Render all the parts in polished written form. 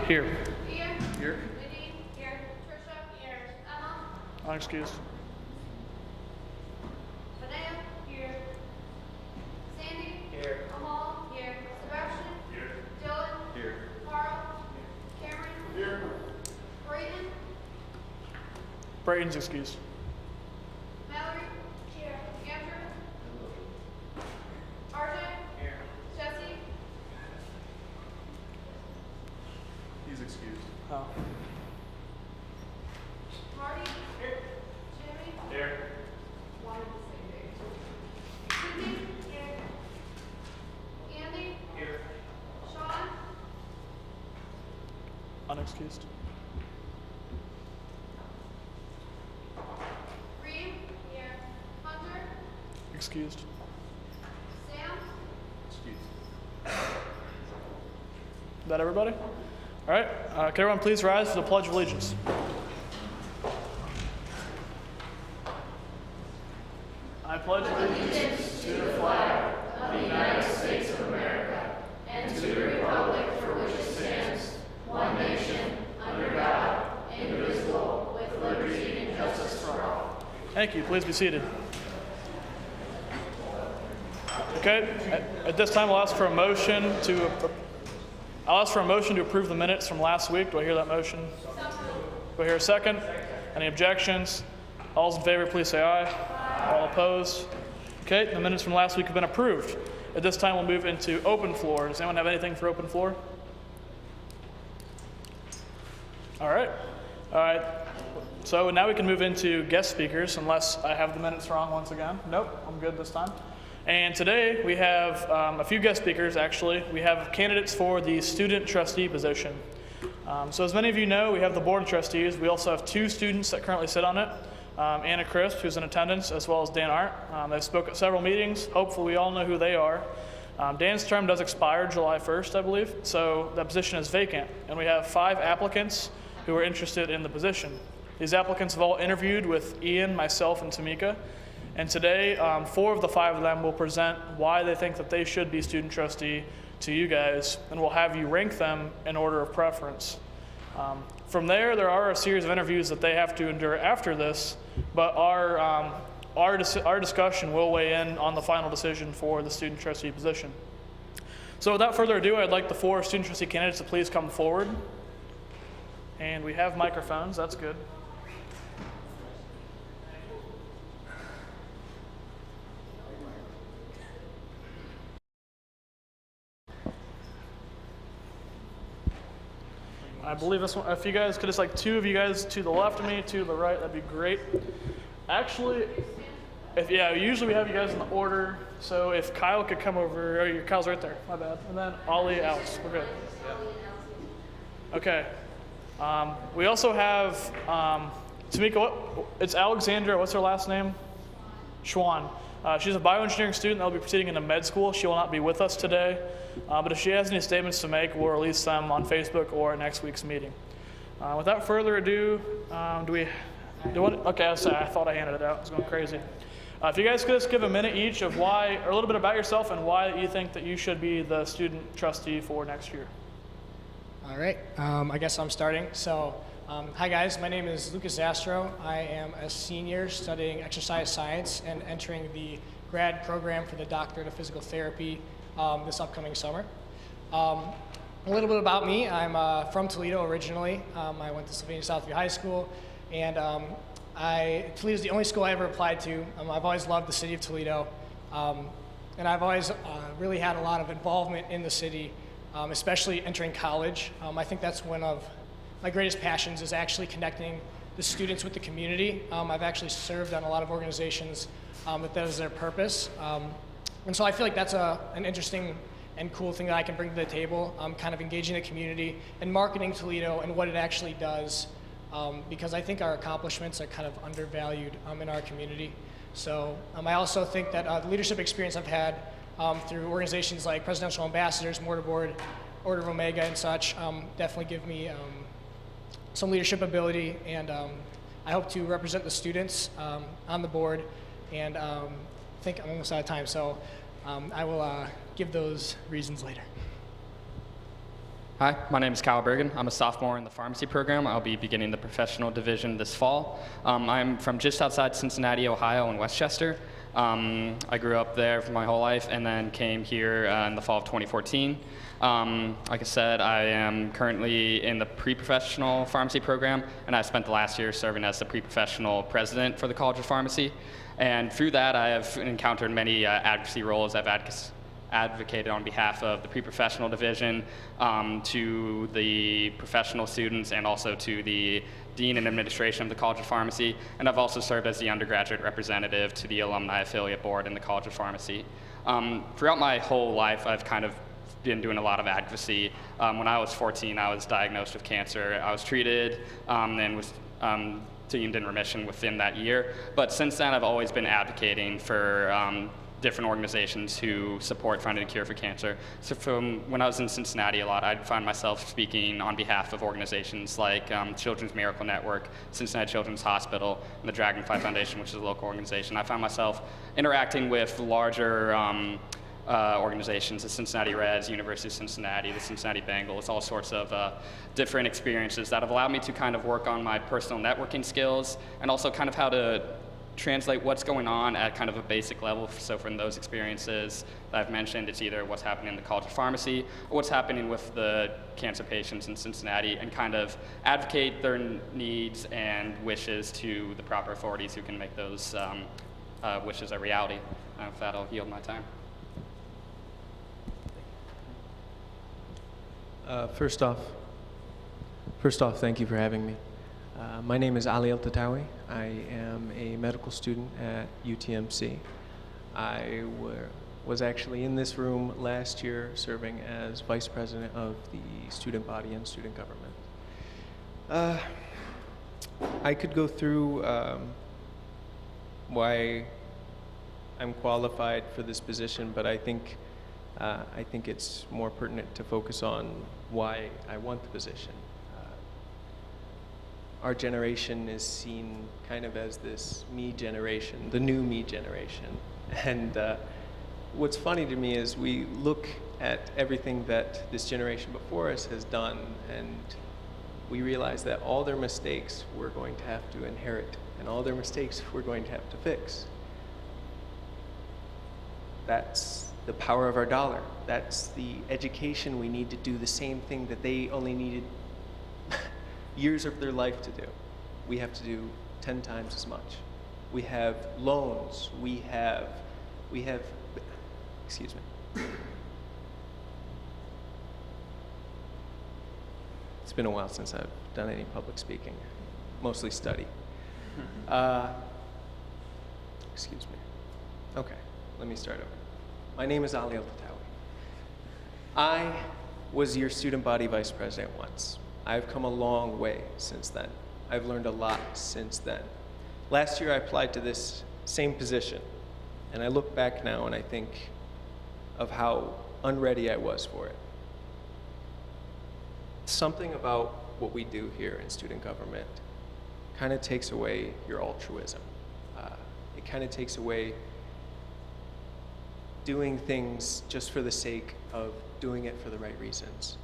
Here. Here. Here. Nadine. Here. Trisha. Here. Emma. Unexcused. Vanessa. Here. Sandy. Here. Amal. Here. Sebastian. Here. Dylan. Here. Carl. Cameron. Here. Brayden. Brayton's excused. Mallory. Here. Andrew. RJ. Here. Jesse. He's excused. Oh. Marty. Here. Jimmy. Here. One of the same day. Sydney. Here. Andy. Here. Sean. Unexcused. Reem. Here. Hunter. Excused. Sam. Excused. Is that everybody? All right. Can everyone please rise for the Pledge of Allegiance? I pledge allegiance to the flag of the United States of America and to the republic for which it stands, one nation, under God, indivisible, with liberty and justice for all. Thank you. Please be seated. Okay. At this time, I'll ask for a motion to approve the minutes from last week. Do I hear that motion? Do I hear a second? Any objections? All those in favor, please say aye. All opposed? Okay, the minutes from last week have been approved. At this time, we'll move into open floor. Does anyone have anything for open floor? All right. All right. So now we can move into guest speakers, unless I have the minutes wrong once again. Nope, I'm good this time. And today we have a few guest speakers, actually. We have candidates for the student trustee position. So as many of you know, we have the board of trustees. We also have two students that currently sit on it. Anna Crisp, who's in attendance, as well as Dan Arndt. They've spoke at several meetings. Hopefully we all know who they are. Dan's term does expire July 1st, I believe, so that position is vacant. And we have 5 applicants who are interested in the position. These applicants have all interviewed with Ian, myself, and Tamika. And today, 4 of the 5 of them will present why they think that they should be student trustee to you guys, and we'll have you rank them in order of preference. From there are a series of interviews that they have to endure after this, but our discussion will weigh in on the final decision for the student trustee position. So without further ado, I'd like the 4 student trustee candidates to please come forward. And we have microphones, that's good. I believe this one, if you guys could just like 2 of you guys to the left of me, 2 to the right, that'd be great. Actually, usually we have you guys in the order. So if Kyle could come over, Kyle's right there, my bad. And then Ollie, Alex, we're good. Okay. We also have Tamika, it's Alexandra, what's her last name? Schwan. She's a bioengineering student that will be proceeding into med school. She will not be with us today. But if she has any statements to make, we'll release them on Facebook or at next week's meeting. Without further ado, okay, I thought I handed it out. I was going crazy. If you guys could just give a minute each of why, or a little bit about yourself and why you think that you should be the student trustee for next year. All right, I guess I'm starting. So, hi guys, my name is Lucas Zastro. I am a senior studying exercise science and entering the grad program for the Doctorate of Physical Therapy this upcoming summer. A little bit about me, I'm from Toledo originally. I went to Sylvania Southview High School, and Toledo is the only school I ever applied to. I've always loved the city of Toledo, and I've always really had a lot of involvement in the city, especially entering college. I think that's one of my greatest passions is actually connecting the students with the community. I've actually served on a lot of organizations that is their purpose. And so I feel like that's an interesting and cool thing that I can bring to the table, kind of engaging the community and marketing Toledo and what it actually does, because I think our accomplishments are kind of undervalued in our community. So I also think that the leadership experience I've had through organizations like Presidential Ambassadors, Mortarboard, Order of Omega and such definitely give me some leadership ability, and I hope to represent the students on the board, and I think I'm almost out of time, so I will give those reasons later. Hi, my name is Kyle Bergen. I'm a sophomore in the pharmacy program. I'll be beginning the professional division this fall. I'm from just outside Cincinnati, Ohio, in Westchester. I grew up there for my whole life and then came here in the fall of 2014. Like I said, I am currently in the pre-professional pharmacy program, and I spent the last year serving as the pre-professional president for the College of Pharmacy. And through that, I have encountered many advocacy roles. I've advocated on behalf of the pre-professional division to the professional students and also to the dean and administration of the College of Pharmacy. And I've also served as the undergraduate representative to the alumni affiliate board in the College of Pharmacy. Throughout my whole life, I've kind of been doing a lot of advocacy. When I was 14, I was diagnosed with cancer. I was treated and was deemed in remission within that year. But since then, I've always been advocating for different organizations who support finding a cure for cancer. So from when I was in Cincinnati a lot, I'd find myself speaking on behalf of organizations like Children's Miracle Network, Cincinnati Children's Hospital, and the Dragonfly Foundation, which is a local organization. I found myself interacting with larger organizations, the Cincinnati Reds, University of Cincinnati, the Cincinnati Bengals, all sorts of different experiences that have allowed me to kind of work on my personal networking skills and also kind of how to translate what's going on at kind of a basic level. So from those experiences that I've mentioned, it's either what's happening in the College of Pharmacy or what's happening with the cancer patients in Cincinnati and kind of advocate their needs and wishes to the proper authorities who can make those wishes a reality. And with that, I'll yield my time. First off, thank you for having me. My name is Ali El-Tatawi. I am a medical student at UTMC. I was actually in this room last year serving as vice president of the student body and student government. I could go through why I'm qualified for this position, but I think it's more pertinent to focus on why I want the position. Our generation is seen kind of as this me generation, the new me generation. And what's funny to me is we look at everything that this generation before us has done, and we realize that all their mistakes we're going to have to inherit, and all their mistakes we're going to have to fix. That's the power of our dollar. That's the education we need to do the same thing that they only needed years of their life to do. We have to do 10 times as much. We have loans. We have, excuse me. It's been a while since I've done any public speaking, mostly study. Excuse me. Okay, let me start over. My name is Ali El-Tatawi. I was your student body vice president once. I've come a long way since then. I've learned a lot since then. Last year I applied to this same position, and I look back now and I think of how unready I was for it. Something about what we do here in student government kind of takes away your altruism. It kind of takes away doing things just for the sake of doing it for the right reasons.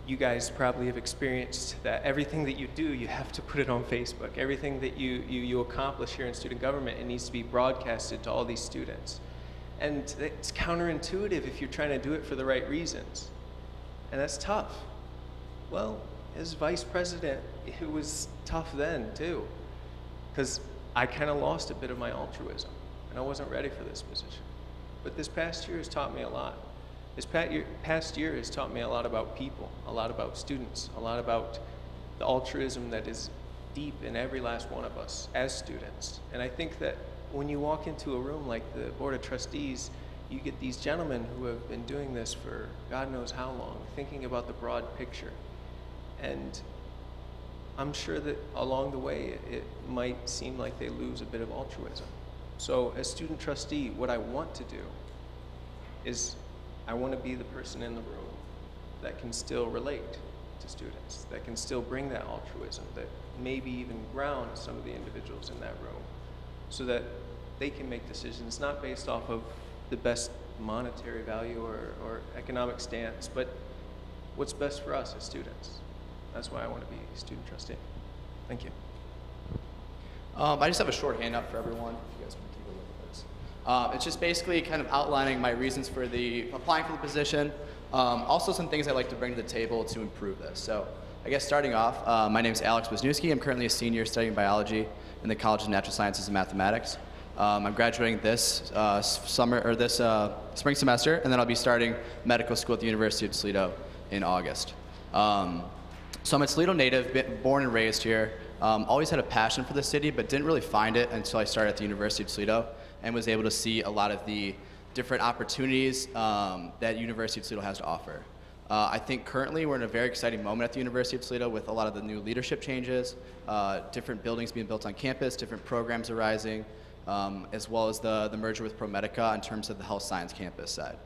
You guys probably have experienced that everything that you do, you have to put it on Facebook. Everything that you accomplish here in student government, it needs to be broadcasted to all these students. And it's counterintuitive if you're trying to do it for the right reasons. And that's tough. Well, as vice president, it was tough then too, because I kind of lost a bit of my altruism, and I wasn't ready for this position. But this past year has taught me a lot. This past year has taught me a lot about people, a lot about students, a lot about the altruism that is deep in every last one of us as students. And I think that when you walk into a room like the Board of Trustees, you get these gentlemen who have been doing this for God knows how long, thinking about the broad picture. And I'm sure that along the way, it might seem like they lose a bit of altruism. So as student trustee, what I want to do is I want to be the person in the room that can still relate to students, that can still bring that altruism, that maybe even ground some of the individuals in that room so that they can make decisions not based off of the best monetary value or economic stance, but what's best for us as students. That's why I want to be a student trustee. Thank you. I just have a short handout for everyone, if you guys want to take a look at this. It's just basically kind of outlining my reasons for applying for the position, also some things I'd like to bring to the table to improve this. So I guess starting off, my name is Alex Wisniewski. I'm currently a senior studying biology in the College of Natural Sciences and Mathematics. I'm graduating this spring semester, and then I'll be starting medical school at the University of Toledo in August. So I'm a Toledo native, born and raised here. Always had a passion for the city, but didn't really find it until I started at the University of Toledo and was able to see a lot of the different opportunities that University of Toledo has to offer. I think currently we're in a very exciting moment at the University of Toledo with a lot of the new leadership changes, different buildings being built on campus, different programs arising, as well as the merger with ProMedica in terms of the health science campus side.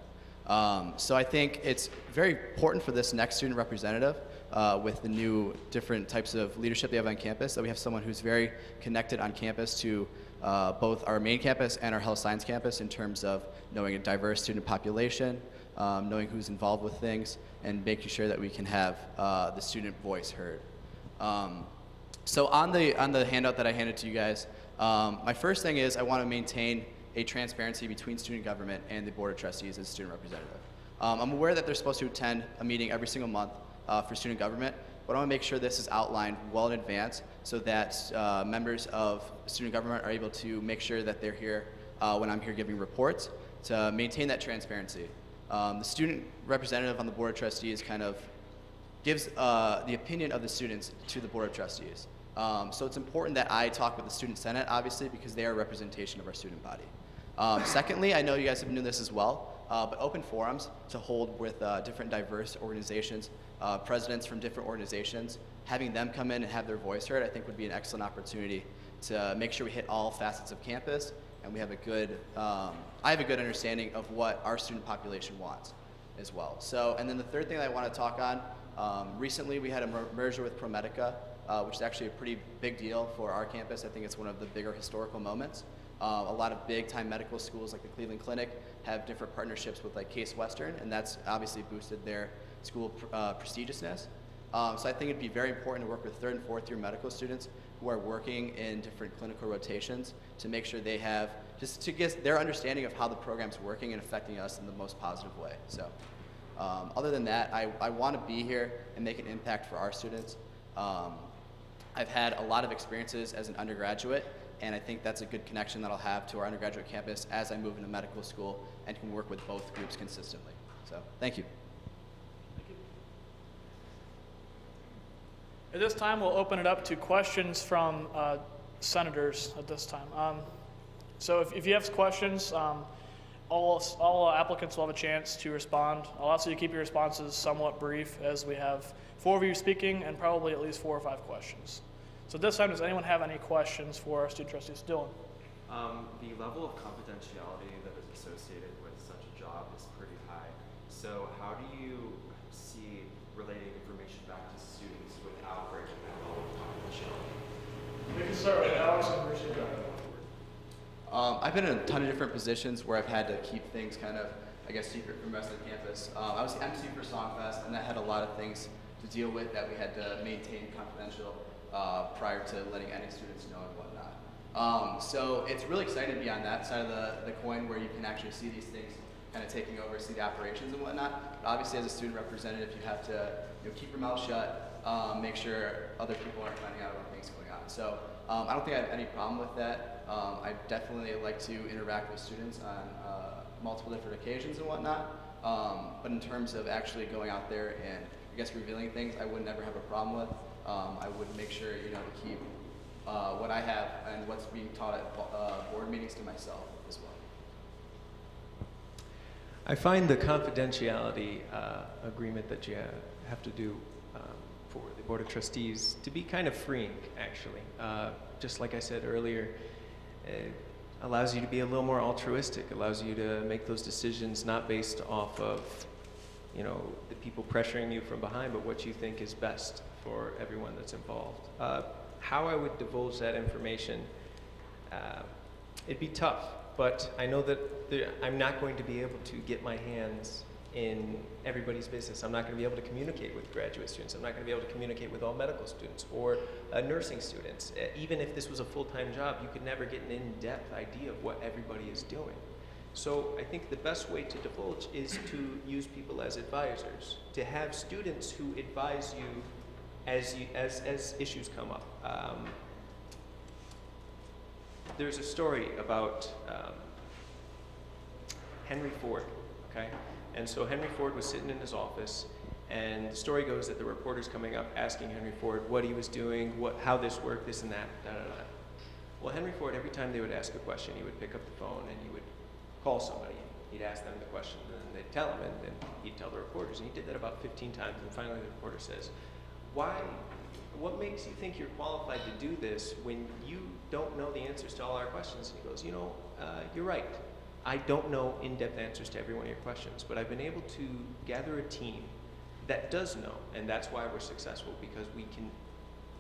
So I think it's very important for this next student representative with the new different types of leadership they have on campus that we have someone who's very connected on campus to both our main campus and our health science campus in terms of knowing a diverse student population, knowing who's involved with things, and making sure that we can have the student voice heard. So on the handout that I handed to you guys, my first thing is I want to maintain a transparency between student government and the Board of Trustees as student representative. I'm aware that they're supposed to attend a meeting every single month for student government, but I want to make sure this is outlined well in advance so that members of student government are able to make sure that they're here when I'm here giving reports to maintain that transparency. The student representative on the Board of Trustees kind of gives the opinion of the students to the Board of Trustees. So it's important that I talk with the Student Senate, obviously, because they are a representation of our student body. Secondly, I know you guys have been doing this as well, but open forums to hold with different diverse organizations, presidents from different organizations, having them come in and have their voice heard, I think would be an excellent opportunity to make sure we hit all facets of campus and we have a good, I have a good understanding of what our student population wants as well. So, and then the third thing that I want to talk on, recently we had a merger with ProMedica, which is actually a pretty big deal for our campus. I think it's one of the bigger historical moments. A lot of big-time medical schools like the Cleveland Clinic have different partnerships with like Case Western, and that's obviously boosted their school prestigiousness. So I think it'd be very important to work with third and fourth year medical students who are working in different clinical rotations to make sure they have, just to get their understanding of how the program's working and affecting us in the most positive way. So other than that, I want to be here and make an impact for our students. I've had a lot of experiences as an undergraduate, and I think that's a good connection that I'll have to our undergraduate campus as I move into medical school and can work with both groups consistently. So, thank you. At this time, we'll open it up to questions from senators at this time. So if you have questions, all applicants will have a chance to respond. I'll ask you to keep your responses somewhat brief as we have 4 of you speaking and probably at least 4 or 5 questions. So at this time, does anyone have any questions for our student trustees? Dylan. The level of confidentiality that is associated with such a job is pretty high. So how do you see relating information back to students without breaking that level of confidentiality? We can start with Alex and Richard. I've been in a ton of different positions where I've had to keep things kind of, I guess, secret from the rest of the campus. I was the MC for Songfest, and that had a lot of things to deal with that we had to maintain confidential prior to letting any students know and whatnot. So it's really exciting to be on that side of the coin where you can actually see these things kind of taking over, see the operations and whatnot. But obviously, as a student representative, you have to keep your mouth shut, make sure other people aren't finding out about things going on. So I don't think I have any problem with that. I definitely like to interact with students on multiple different occasions and whatnot. But in terms of actually going out there and, I guess, revealing things, I would never have a problem with. I would make sure, to keep what I have and what's being taught at board meetings to myself as well. I find the confidentiality agreement that you have to do for the Board of Trustees to be kind of freeing, actually. Just like I said earlier, it allows you to be a little more altruistic, allows you to make those decisions not based off of, the people pressuring you from behind, but what you think is best for everyone that's involved. How I would divulge that information, it'd be tough, but I know that I'm not going to be able to get my hands in everybody's business. I'm not going to be able to communicate with graduate students. I'm not going to be able to communicate with all medical students or nursing students. Even if this was a full-time job, you could never get an in-depth idea of what everybody is doing. So I think the best way to divulge is to use people as advisors, to have students who advise you as issues come up. There's a story about Henry Ford, okay? And so Henry Ford was sitting in his office, and the story goes that the reporter's coming up asking Henry Ford what he was doing, how this worked, this and that, da, da, da. Well, Henry Ford, every time they would ask a question, he would pick up the phone and he would call somebody. He'd ask them the question, and then they'd tell him, and then he'd tell the reporters. And he did that about 15 times, and finally the reporter says, what makes you think you're qualified to do this when you don't know the answers to all our questions? And he goes, you're right. I don't know in-depth answers to every one of your questions, but I've been able to gather a team that does know, and that's why we're successful, because we can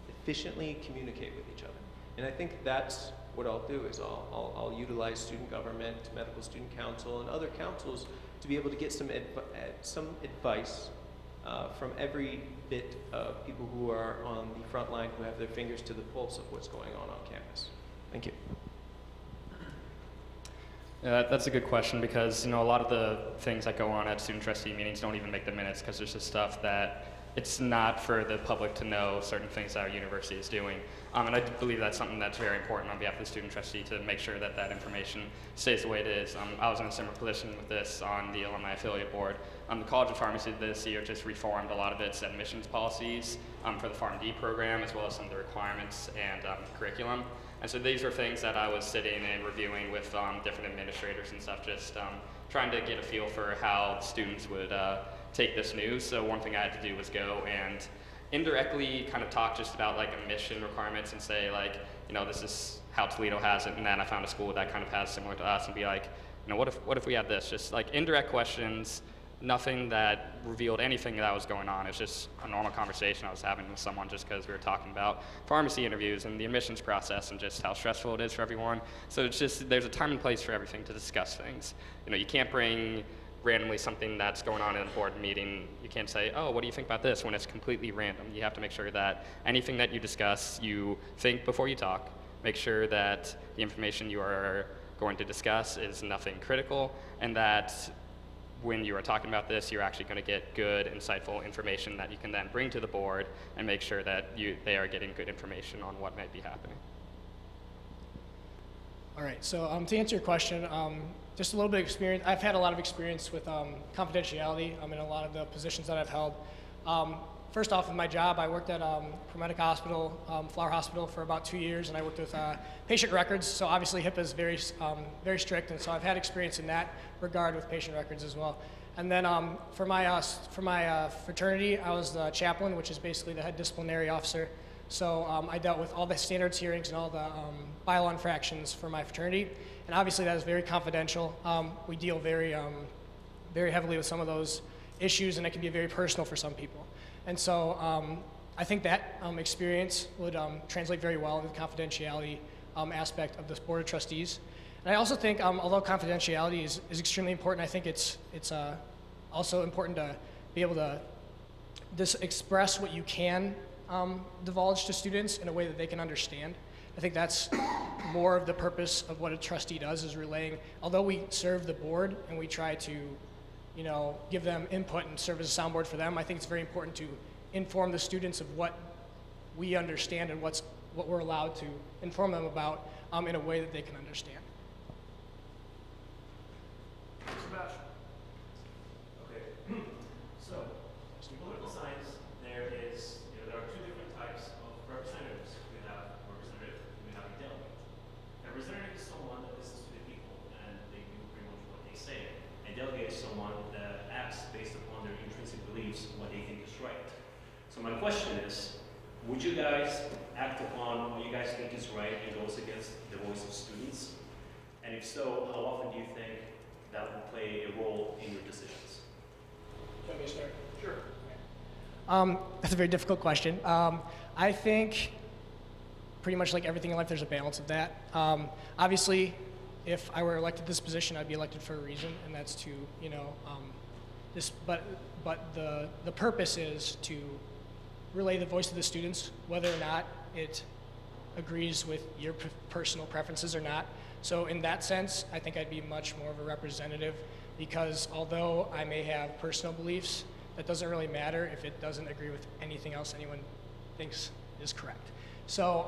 efficiently communicate with each other. And I think that's what I'll do is I'll utilize student government, medical student council, and other councils to be able to get some advice from every bit of people who are on the front line, who have their fingers to the pulse of what's going on campus. Thank you. Yeah, that's a good question because a lot of the things that go on at student trustee meetings don't even make the minutes because there's just stuff that it's not for the public to know certain things that our university is doing. And I believe that's something that's very important on behalf of the student trustee to make sure that that information stays the way it is. I was in a similar position with this on the alumni affiliate board. The College of Pharmacy this year just reformed a lot of its admissions policies for the PharmD program, as well as some of the requirements and curriculum. And so these were things that I was sitting and reviewing with different administrators and stuff, just trying to get a feel for how students would take this news. So one thing I had to do was go and indirectly kind of talk just about like admission requirements and say like, this is how Toledo has it, and then I found a school that kind of has similar to us, and be like, what if we had this? Just like indirect questions, nothing that revealed anything that was going on. It's just a normal conversation I was having with someone just because we were talking about pharmacy interviews and the admissions process and just how stressful it is for everyone. So it's just, there's a time and place for everything to discuss things. You can't bring randomly something that's going on in a board meeting. You can't say, oh, what do you think about this, when it's completely random. You have to make sure that anything that you discuss, you think before you talk, make sure that the information you are going to discuss is nothing critical, and that when you are talking about this, you're actually going to get good, insightful information that you can then bring to the board and make sure that they are getting good information on what might be happening. All right, so to answer your question, just a little bit of experience. I've had a lot of experience with confidentiality in a lot of the positions that I've held. First off, in my job, I worked at ProMedica Hospital, Flower Hospital for about 2 years, and I worked with patient records. So obviously HIPAA is very strict, and so I've had experience in that regard with patient records as well. And then for my fraternity, I was the chaplain, which is basically the head disciplinary officer. So I dealt with all the standards hearings and all the bylaw infractions for my fraternity, and obviously that is very confidential. We deal very heavily with some of those issues, and it can be very personal for some people. And so I think that experience would translate very well into the confidentiality aspect of this Board of Trustees. And I also think, although confidentiality is extremely important, I think it's also important to be able to express what you can divulge to students in a way that they can understand. I think that's more of the purpose of what a trustee does, is relaying, although we serve the board and we try to give them input and serve as a soundboard for them, I think it's very important to inform the students of what we understand and what we're allowed to inform them about in a way that they can understand. Sebastian. Okay, so in political science, there are two different types of representatives. We have representative, and we have a delegate. A representative is someone that listens to the people and they do pretty much what they say. A delegate is someone that acts based upon their intrinsic beliefs, what they think is right. So my question is, would you guys act upon what you guys think is right and goes against the voice of students? And if so, how often do you think that will play a role in your decisions? Can we start? Sure. That's a very difficult question. I think pretty much like everything in life, there's a balance of that. Obviously, if I were elected to this position, I'd be elected for a reason, and that's to, but the purpose is to relay the voice of the students, whether or not it agrees with your personal preferences or not. So in that sense, I think I'd be much more of a representative, because although I may have personal beliefs, that doesn't really matter if it doesn't agree with anything else anyone thinks is correct. So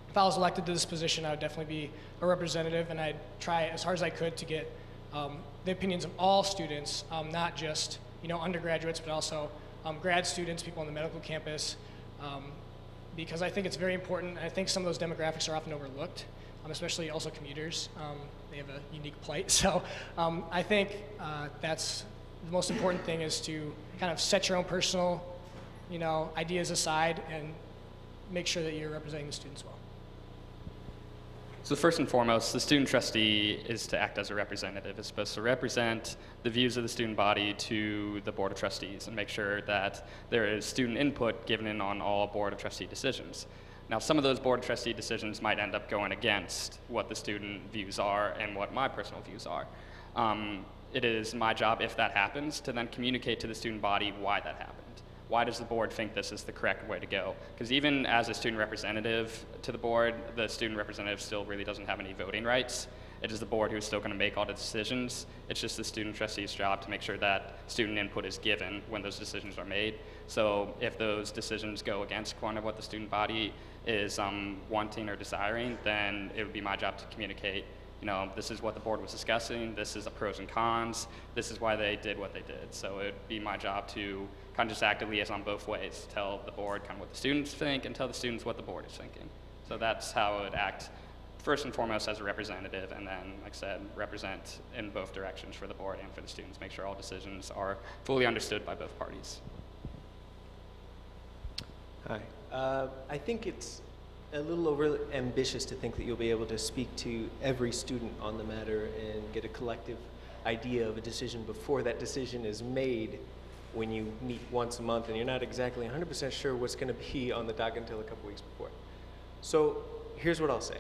if I was elected to this position, I would definitely be a representative, and I'd try as hard as I could to get the opinions of all students, not just undergraduates, but also grad students, people on the medical campus, because I think it's very important. I think some of those demographics are often overlooked, especially also commuters. They have a unique plight. So I think that's the most important thing, is to kind of set your own personal ideas aside and make sure that you're representing the students well. So first and foremost, the student trustee is to act as a representative. It's supposed to represent the views of the student body to the board of trustees and make sure that there is student input given in on all board of trustee decisions. Now, some of those board of trustee decisions might end up going against what the student views are and what my personal views are. It is my job, if that happens, to then communicate to the student body why that happened. Why does the board think this is the correct way to go? Because even as a student representative to the board, the student representative still really doesn't have any voting rights. It is the board who's still going to make all the decisions. It's just the student trustee's job to make sure that student input is given when those decisions are made. So if those decisions go against kind of what the student body is wanting or desiring, then it would be my job to communicate, this is what the board was discussing, this is the pros and cons, this is why they did what they did. So it would be my job to kind of just act as liaison both ways, tell the board kind of what the students think and tell the students what the board is thinking. So that's how I would act, first and foremost as a representative, and then, like I said, represent in both directions for the board and for the students, make sure all decisions are fully understood by both parties. Hi. I think it's a little over ambitious to think that you'll be able to speak to every student on the matter and get a collective idea of a decision before that decision is made when you meet once a month and you're not exactly 100% sure what's going to be on the docket until a couple weeks before. So here's what I'll say.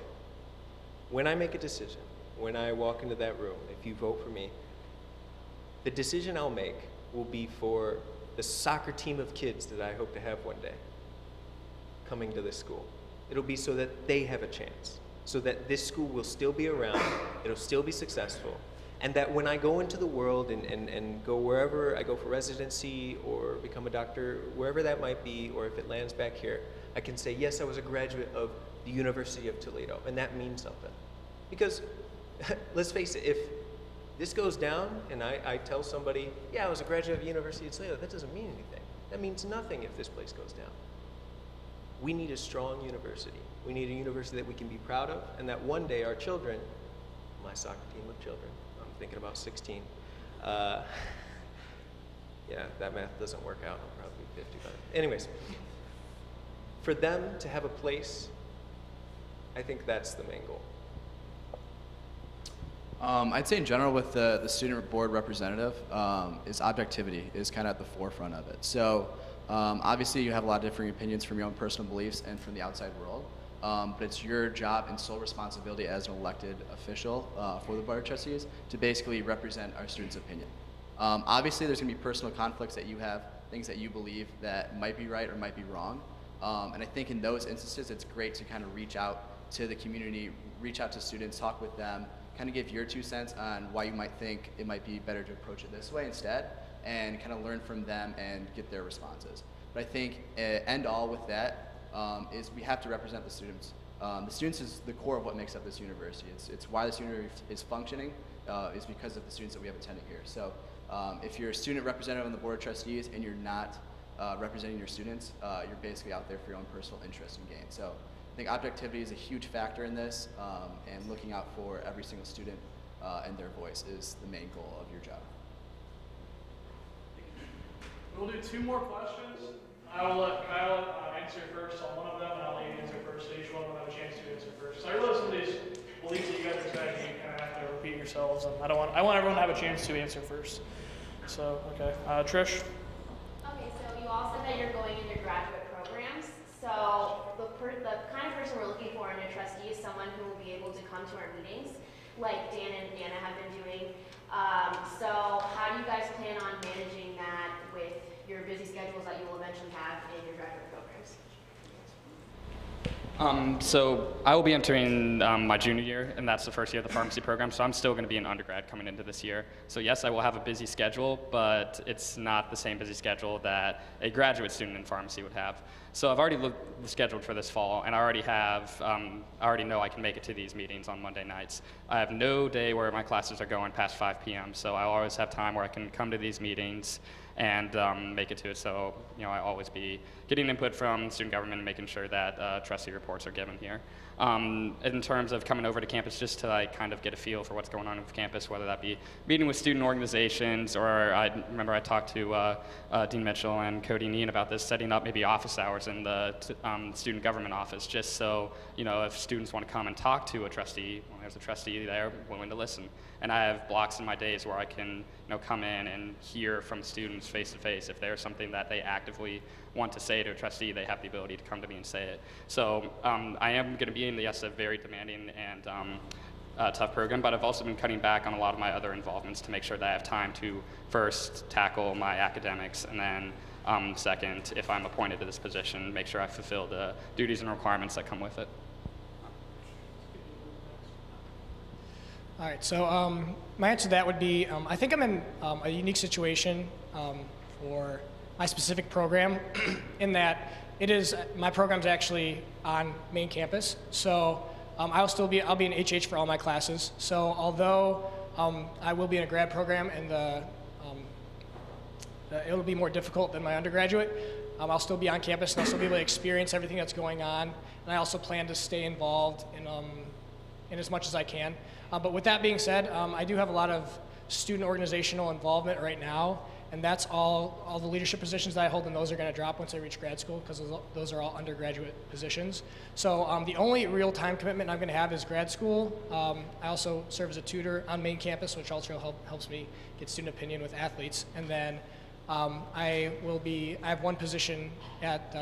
When I make a decision, when I walk into that room, if you vote for me, the decision I'll make will be for the soccer team of kids that I hope to have one day coming to this school. It'll be so that they have a chance, so that this school will still be around, it'll still be successful, and that when I go into the world and go wherever I go for residency or become a doctor, wherever that might be, or if it lands back here, I can say, yes, I was a graduate of the University of Toledo, and that means something. Because, let's face it, if this goes down and I tell somebody, yeah, I was a graduate of the University of Toledo, that doesn't mean anything. That means nothing if this place goes down. We need a strong university. We need a university that we can be proud of, and that one day our children, my soccer team of children, I'm thinking about 16. Yeah, that math doesn't work out. I'm probably 50 by then. Anyways, for them to have a place, I think that's the main goal. I'd say in general with the student board representative is objectivity is kind of at the forefront of it. So obviously you have a lot of different opinions from your own personal beliefs and from the outside world, but it's your job and sole responsibility as an elected official for the board of trustees to basically represent our students' opinion. Obviously there's going to be personal conflicts that you have, things that you believe that might be right or might be wrong, and I think in those instances it's great to kind of reach out to the community, reach out to students, talk with them, kind of give your 2 cents on why you might think it might be better to approach it this way instead, and kind of learn from them and get their responses. But I think end all with that is we have to represent the students. The students is the core of what makes up this university. It's why this university is functioning is because of the students that we have attending here. So if you're a student representative on the board of trustees and you're not representing your students, you're basically out there for your own personal interest and gain. So I think objectivity is a huge factor in this, and looking out for every single student and their voice is the main goal of your job. We'll do 2 more questions. I will let Kyle answer first on one of them, and I'll let you answer first, so each one will have a chance to answer first. So I realize some of these beliefs that you guys are saying, you kind of have to repeat yourselves, and I want everyone to have a chance to answer first. So, okay. Trish? Okay, so you all said that you're going into graduate programs. So the kind of person we're looking for in a trustee is someone who will be able to come to our meetings, like Dan and Nana have been doing. So how do you guys plan on managing that with your busy schedules that you will eventually have in your graduate programs? So I will be entering my junior year, and that's the first year of the pharmacy program, so I'm still going to be an undergrad coming into this year. So yes, I will have a busy schedule, but it's not the same busy schedule that a graduate student in pharmacy would have. So I've already scheduled for this fall, and I already know I can make it to these meetings on Monday nights. I have no day where my classes are going past 5 p.m., so I always have time where I can come to these meetings and make it to it. So, I always be getting input from student government and making sure that trustee reports are given here. In terms of coming over to campus, just to kind of get a feel for what's going on with campus, whether that be meeting with student organizations, or I remember I talked to Dean Mitchell and Cody Neen about this, setting up maybe office hours in the student government office, just so, if students want to come and talk to a trustee, well, there's a trustee there willing to listen. And I have blocks in my days where I can come in and hear from students face to face. If there's something that they actively want to say to a trustee, they have the ability to come to me and say it. So I am going to be in a very demanding and tough program, but I've also been cutting back on a lot of my other involvements to make sure that I have time to first tackle my academics, and then second, if I'm appointed to this position, make sure I fulfill the duties and requirements that come with it. All right, so my answer to that would be, I think I'm in a unique situation for my specific program in that my program's actually on main campus. So I'll be an HH for all my classes. So although I will be in a grad program and it'll be more difficult than my undergraduate, I'll still be on campus and I'll still be able to experience everything that's going on. And I also plan to stay involved in as much as I can. But with that being said, I do have a lot of student organizational involvement right now, and that's all the leadership positions that I hold, and those are going to drop once I reach grad school because those are all undergraduate positions. So the only real time commitment I'm going to have is grad school. I also serve as a tutor on main campus, which also helps me get student opinion with athletes. And then I have one position at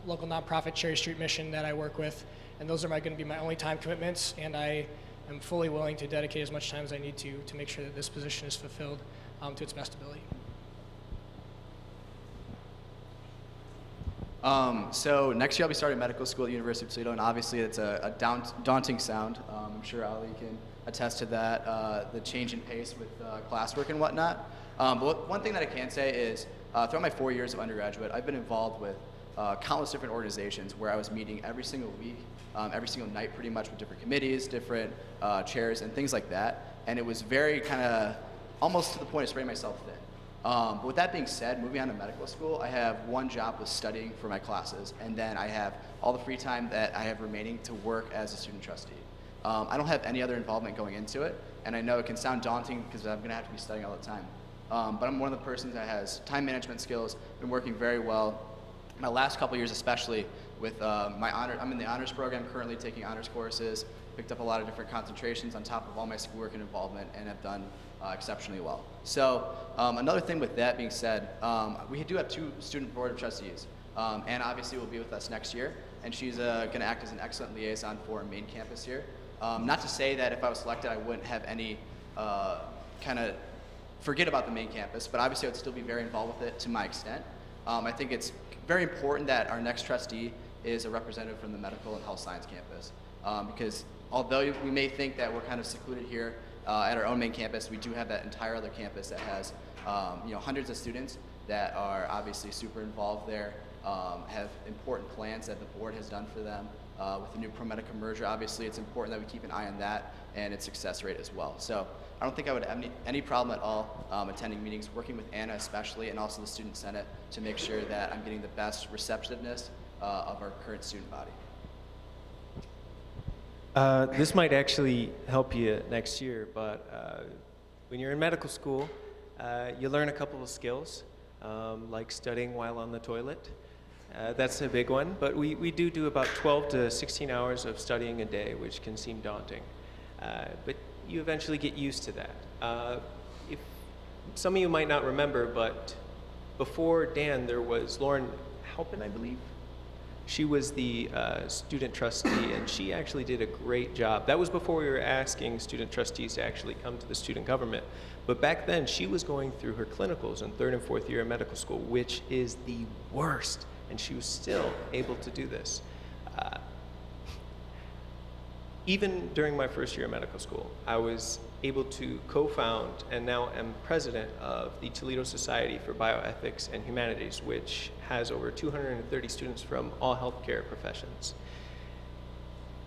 local nonprofit Cherry Street Mission that I work with, and those are going to be my only time commitments, and I am fully willing to dedicate as much time as I need to make sure that this position is fulfilled to its best ability. So next year I'll be starting medical school at the University of Toledo, and obviously it's a daunting sound. I'm sure Ali can attest to that, the change in pace with classwork and whatnot. But one thing that I can say is throughout my 4 years of undergraduate, I've been involved with countless different organizations where I was meeting every single week, every single night pretty much with different committees, different chairs, and things like that. And it was very kind of almost to the point of spreading myself thin. But with that being said, moving on to medical school, I have one job with studying for my classes, and then I have all the free time that I have remaining to work as a student trustee. I don't have any other involvement going into it, and I know it can sound daunting because I'm going to have to be studying all the time. But I'm one of the persons that has time management skills, been working very well. My last couple years especially with I'm in the honors program, currently taking honors courses, picked up a lot of different concentrations on top of all my schoolwork and involvement, and have done exceptionally well. So another thing with that being said, we do have 2 student board of trustees. Anna obviously will be with us next year, and she's going to act as an excellent liaison for main campus here. Not to say that if I was selected I wouldn't have any kind of forget about the main campus, but obviously I would still be very involved with it to my extent. I think it's very important that our next trustee is a representative from the medical and health science campus, because although we may think that we're kind of secluded here at our own main campus, we do have that entire other campus that has hundreds of students that are obviously super involved there, have important plans that the board has done for them. With the new ProMedica merger, obviously it's important that we keep an eye on that and its success rate as well. So I don't think I would have any problem at all attending meetings, working with Anna especially, and also the Student Senate to make sure that I'm getting the best receptiveness of our current student body. This might actually help you next year, but when you're in medical school, you learn a couple of skills, like studying while on the toilet. That's a big one, but we do about 12 to 16 hours of studying a day, which can seem daunting. But you eventually get used to that. If some of you might not remember, but before Dan, there was Lauren Halpin, I believe. She was the student trustee, and she actually did a great job. That was before we were asking student trustees to actually come to the student government. But back then, she was going through her clinicals in 3rd and 4th year of medical school, which is the worst, and she was still able to do this. Even during my 1st year of medical school, I was able to co-found and now am president of the Toledo Society for Bioethics and Humanities, which has over 230 students from all healthcare professions.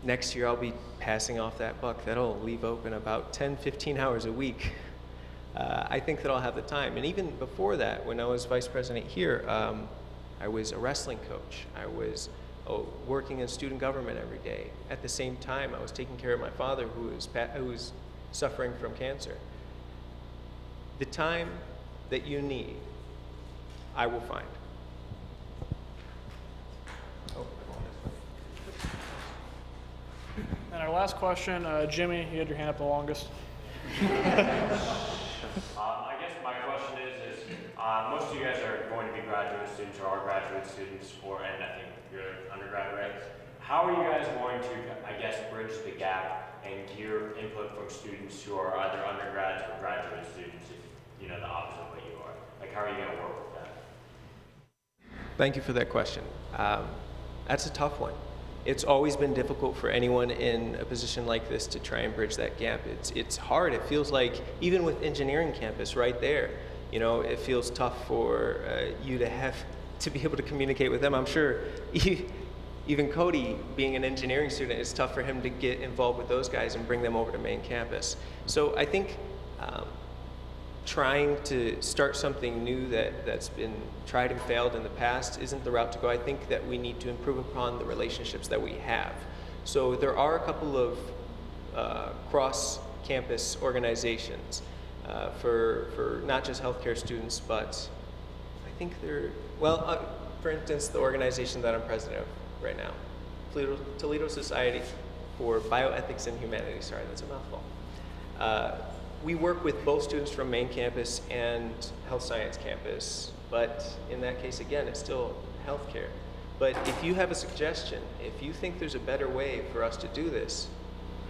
Next year, I'll be passing off that buck. That'll leave open about 10, 15 hours a week. I think that I'll have the time. And even before that, when I was vice president here, I was a wrestling coach. I was working in student government every day. At the same time, I was taking care of my father who was suffering from cancer. The time that you need, I will find. And our last question, Jimmy, you had your hand up the longest. I guess my question is most of you guys are going to be graduate students or are graduate students, and I think you're undergraduate, right? How are you guys going to, I guess, bridge the gap and gear input from students who are either undergrads or graduate students, if you know the opposite of what you are? Like, how are you going to work with that? Thank you for that question. That's a tough one. It's always been difficult for anyone in a position like this to try and bridge that gap. It's hard. It feels like, even with engineering campus right there, you know, it feels tough for you to have to be able to communicate with them. I'm sure even Cody, being an engineering student, it's tough for him to get involved with those guys and bring them over to main campus. So I think trying to start something new that's been tried and failed in the past isn't the route to go. I think that we need to improve upon the relationships that we have. So there are a couple of cross-campus organizations for not just healthcare students, but I think they're, for instance, the organization that I'm president of right now, Toledo Society for Bioethics and Humanities. Sorry, that's a mouthful. We work with both students from main campus and health science campus, but in that case, again, it's still healthcare. But if you have a suggestion, if you think there's a better way for us to do this,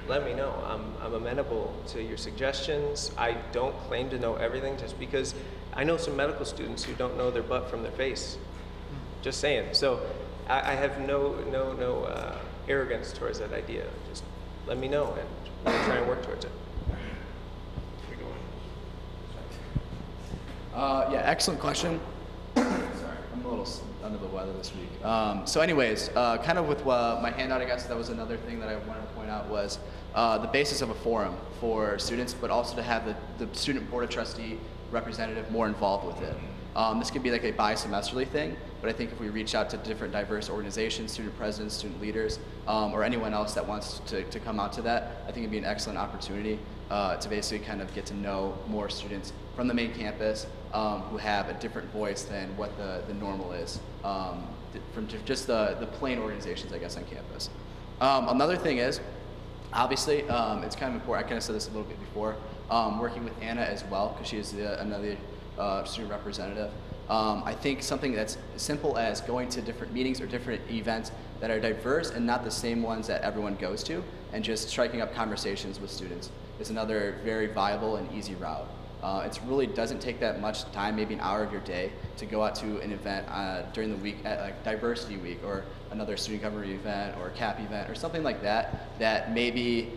let me know. I'm amenable to your suggestions. I don't claim to know everything, just because I know some medical students who don't know their butt from their face. Just saying. So I have no arrogance towards that idea. Just let me know, and we'll try and work towards it. Yeah, excellent question. Sorry, I'm a little under the weather this week. So anyways, kind of with my handout, I guess that was another thing that I wanted to point out was the basis of a forum for students, but also to have the student board of trustee representative more involved with it. This could be like a bi-semesterly thing, but I think if we reach out to different diverse organizations, student presidents, student leaders, or anyone else that wants to come out to that, I think it'd be an excellent opportunity to basically kind of get to know more students from the main campus who have a different voice than what the normal is from just the plain organizations, I guess, on campus. Another thing is, obviously, it's kind of important, I kind of said this a little bit before, working with Anna as well, because she is another student representative. I think something that's simple as going to different meetings or different events that are diverse and not the same ones that everyone goes to, and just striking up conversations with students is another very viable and easy route. It really doesn't take that much time, maybe an hour of your day, to go out to an event during the week, at like Diversity Week or another student government event or a CAP event or something like that, that maybe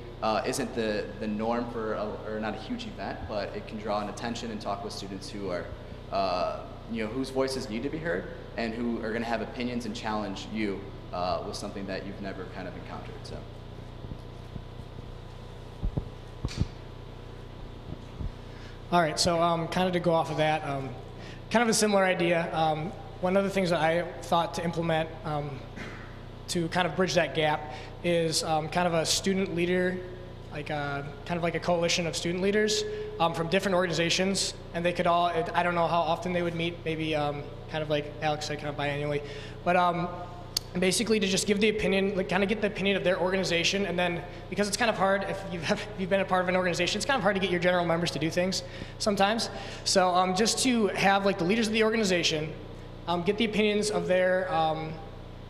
isn't the norm for, or not a huge event, but it can draw an attention and talk with students who are, whose voices need to be heard and who are going to have opinions and challenge you with something that you've never kind of encountered. So. All right, so kind of to go off of that, kind of a similar idea. One of the things that I thought to implement to kind of bridge that gap is kind of a student leader, kind of like a coalition of student leaders from different organizations, and they could all, I don't know how often they would meet, maybe kind of like Alex said, kind of biannually, but basically to just give the opinion, kind of get the opinion of their organization, and then, because it's kind of hard, if you've been a part of an organization, it's kind of hard to get your general members to do things sometimes. So just to have like the leaders of the organization, get the opinions of their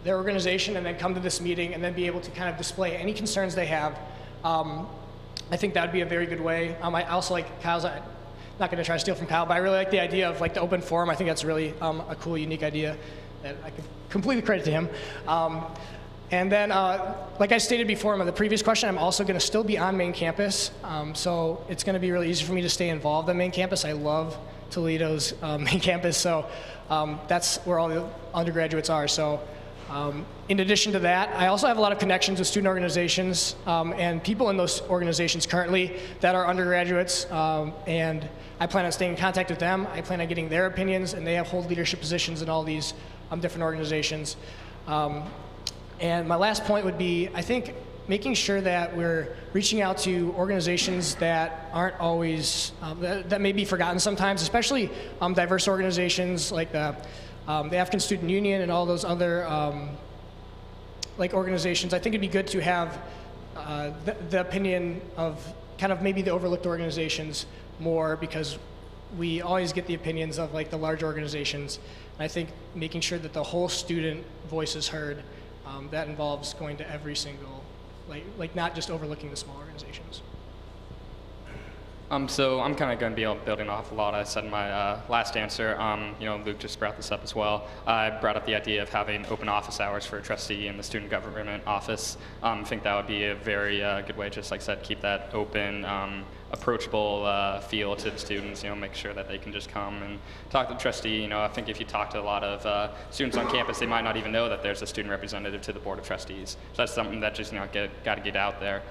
their organization and then come to this meeting and then be able to kind of display any concerns they have. I think that would be a very good way. I also like Kyle's, I'm not going to try to steal from Kyle, but I really like the idea of like the open forum. I think that's really a cool, unique idea that I can completely credit to him. And then, like I stated before in the previous question, I'm also going to still be on main campus. So it's going to be really easy for me to stay involved on main campus. I love Toledo's main campus, so that's where all the undergraduates are. So in addition to that, I also have a lot of connections with student organizations and people in those organizations currently that are undergraduates, and I plan on staying in contact with them. I plan on getting their opinions, and they hold leadership positions in all these different organizations. And my last point would be, I think, making sure that we're reaching out to organizations that aren't always, that may be forgotten sometimes, especially diverse organizations like the African Student Union and all those other like organizations. I think it'd be good to have the opinion of kind of maybe the overlooked organizations more, because we always get the opinions of like the large organizations. And I think making sure that the whole student voice is heard, that involves going to every single, like not just overlooking the small organizations. So I'm kind of going to be building off a lot I said in my last answer. You know, Luke just brought this up as well. I brought up the idea of having open office hours for a trustee in the student government office. I think that would be a very good way, just like I said, keep that open, approachable feel to the students. You know, make sure that they can just come and talk to the trustee. You know, I think if you talk to a lot of students on campus, they might not even know that there's a student representative to the board of trustees. So that's something that just, you know, got to get out there.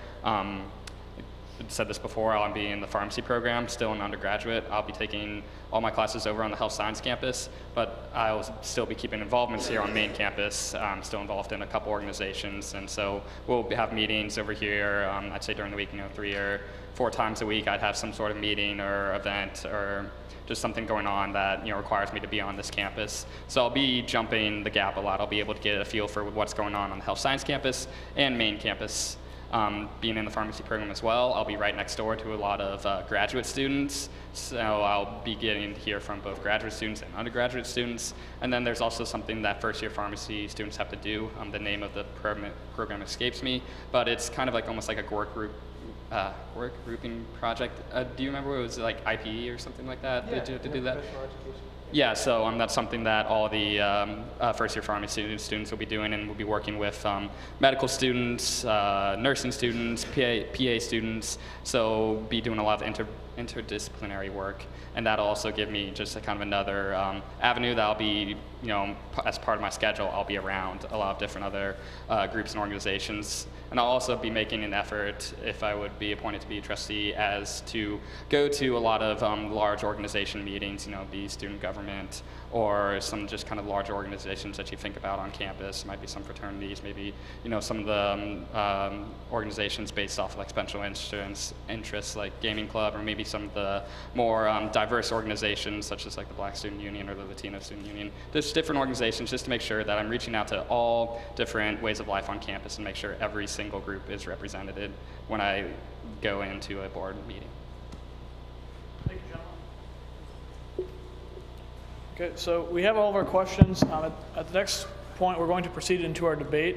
I said this before, I'll be in the pharmacy program, still an undergraduate. I'll be taking all my classes over on the health science campus, but I'll still be keeping involvements here on main campus. I'm still involved in a couple organizations, and so we'll have meetings over here. I'd say during the week, you know, 3 or 4 times a week, I'd have some sort of meeting or event or just something going on that, you know, requires me to be on this campus. So I'll be jumping the gap a lot. I'll be able to get a feel for what's going on the health science campus and main campus. Being in the pharmacy program as well, I'll be right next door to a lot of graduate students, so I'll be getting to hear from both graduate students and undergraduate students. And then there's also something that first-year pharmacy students have to do. The name of the program escapes me, but it's kind of like almost like a work grouping project. Do you remember it was like IPE or something like that? Yeah, Did you do that? professional education. Yeah, so that's something that all the first-year pharmacy students will be doing, and we'll be working with medical students, nursing students, PA students, so be doing a lot of interdisciplinary work, and that'll also give me just a kind of another avenue that I'll be, you know, as part of my schedule, I'll be around a lot of different other groups and organizations. And I'll also be making an effort, if I would be appointed to be a trustee, as to go to a lot of large organization meetings, you know, be student government or some just kind of large organizations that you think about on campus. Might be some fraternities, maybe, you know, some of the organizations based off of like special interests like Gaming Club, or maybe some of the more diverse organizations such as like the Black Student Union or the Latino Student Union. There's different organizations just to make sure that I'm reaching out to all different ways of life on campus and make sure every single group is represented when I go into a board meeting. Thank you, gentlemen. Okay, so we have all of our questions. At the next point, we're going to proceed into our debate.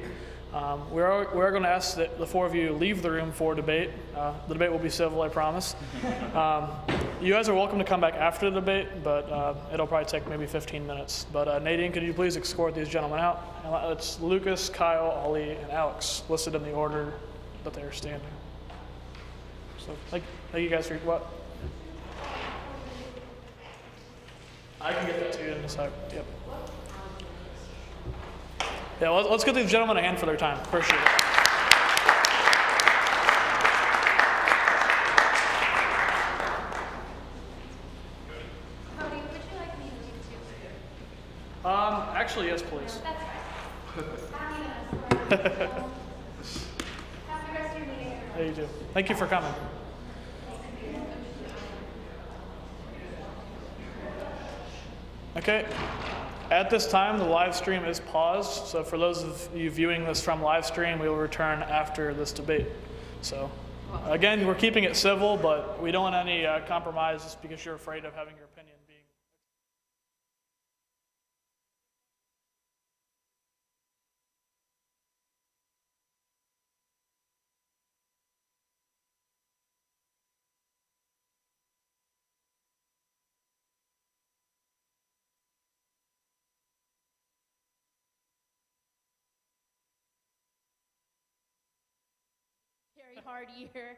We are going to ask that the 4 of you leave the room for debate. The debate will be civil, I promise. You guys are welcome to come back after the debate, but it'll probably take maybe 15 minutes. But Nadine, could you please escort these gentlemen out? And it's Lucas, Kyle, Ollie, and Alex, listed in the order that they are standing. So thank you guys for what? I can get that to you in a sec. Yep. Yeah, let's give these gentlemen a hand for their time. Appreciate it. Cody, would you like me to do Actually, yes, please. That's fine. Have the rest of your meeting. There you do. Thank you for coming. Okay. At this time, the live stream is paused. So for those of you viewing this from live stream, we will return after this debate. So again, we're keeping it civil, but we don't want any compromises because you're afraid of having your opinion. hard year.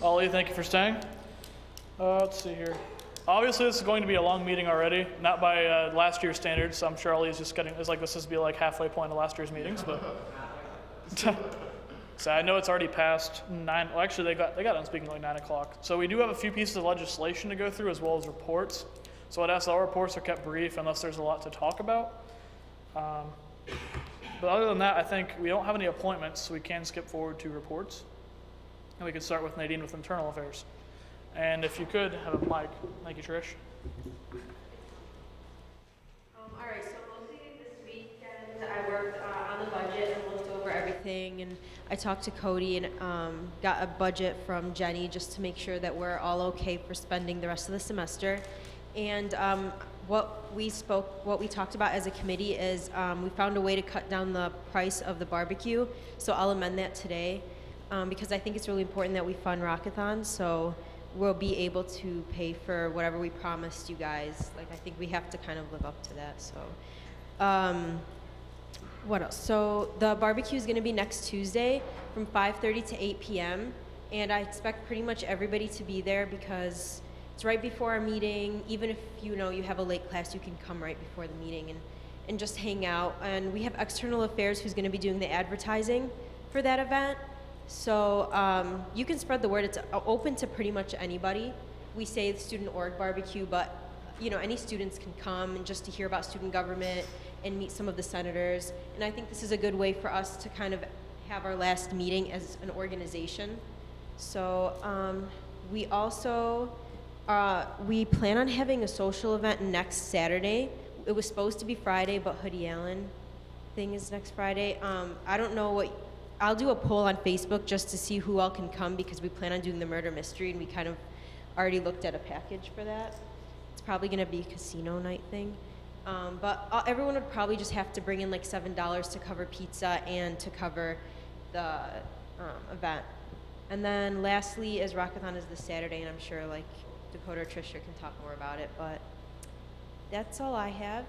Ollie, thank you for staying. Let's see here. Obviously, this is going to be a long meeting already, not by last year's standards. So I'm sure Ollie is just getting, it's like this is be like halfway point of last year's meetings, but. So I know it's already past 9. Well, actually, they got on speaking like 9 o'clock. So we do have a few pieces of legislation to go through as well as reports. So I'd ask that all reports are kept brief unless there's a lot to talk about. But other than that, I think we don't have any appointments, so we can skip forward to reports. And we can start with Nadine with internal affairs. And if you could have a mic. Thank you, Trish. All right, so mostly this weekend I worked on the budget and looked over everything, and I talked to Cody and got a budget from Jenny just to make sure that we're all okay for spending the rest of the semester. And what we talked about as a committee is we found a way to cut down the price of the barbecue, so I'll amend that today because I think it's really important that we fund Rockathon, so we'll be able to pay for whatever we promised you guys. Like, I think we have to kind of live up to that, so. What else? So the barbecue is going to be next Tuesday from 5:30 to 8 p.m. And I expect pretty much everybody to be there because it's right before our meeting. Even if you have a late class, you can come right before the meeting and just hang out. And we have external affairs who's going to be doing the advertising for that event. So you can spread the word. It's open to pretty much anybody. We say the student org barbecue, but any students can come and just to hear about student government and meet some of the senators. And I think this is a good way for us to kind of have our last meeting as an organization. So we also, we plan on having a social event next Saturday. It was supposed to be Friday, but Hoodie Allen thing is next Friday. I don't know I'll do a poll on Facebook just to see who all can come because we plan on doing the murder mystery and we kind of already looked at a package for that. It's probably gonna be a casino night thing. But everyone would probably just have to bring in like $7 to cover pizza and to cover the event. And then lastly is Rockathon is this Saturday, and I'm sure like Dakota or Trisha can talk more about it, but that's all I have.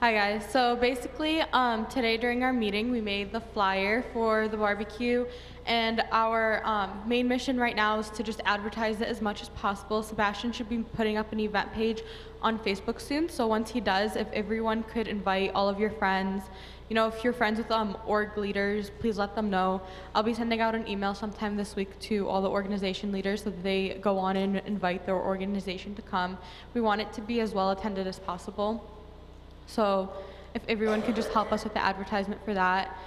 Hi guys, so basically today during our meeting we made the flyer for the barbecue, and our main mission right now is to just advertise it as much as possible. Sebastian should be putting up an event page on Facebook soon, so once he does, if everyone could invite all of your friends, if you're friends with org leaders, please let them know. I'll be sending out an email sometime this week to all the organization leaders so that they go on and invite their organization to come. We want it to be as well attended as possible. So if everyone could just help us with the advertisement for that.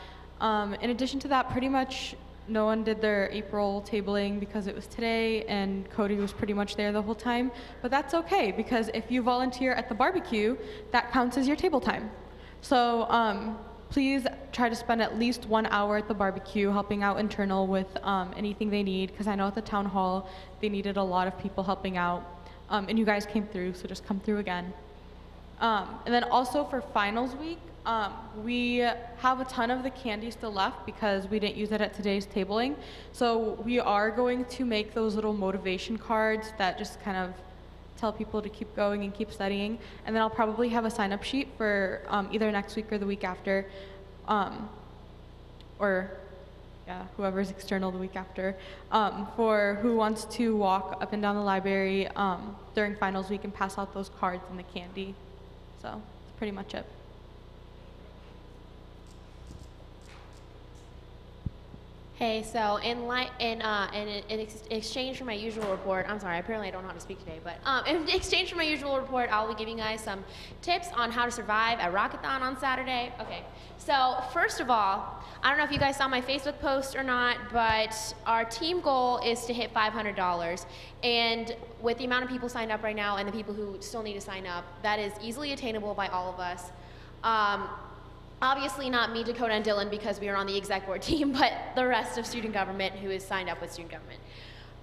In addition to that, pretty much no one did their April tabling because it was today and Cody was pretty much there the whole time. But that's okay because if you volunteer at the barbecue, that counts as your table time. So please try to spend at least 1 hour at the barbecue helping out internal with anything they need, because I know at the town hall they needed a lot of people helping out. And you guys came through, so just come through again. And then also for finals week, we have a ton of the candy still left because we didn't use it at today's tabling. So we are going to make those little motivation cards that just kind of tell people to keep going and keep studying. And then I'll probably have a sign-up sheet for either next week or the week after, whoever's external the week after, for who wants to walk up and down the library during finals week and pass out those cards and the candy. So that's pretty much it. Hey, so in exchange for my usual report, I'm sorry, apparently I don't know how to speak today, but in exchange for my usual report, I'll be giving you guys some tips on how to survive at Rockathon on Saturday. Okay, so first of all, I don't know if you guys saw my Facebook post or not, but our team goal is to hit $500. And with the amount of people signed up right now and the people who still need to sign up, that is easily attainable by all of us. Obviously not me, Dakota, and Dylan because we are on the exec board team, but the rest of student government who is signed up with student government.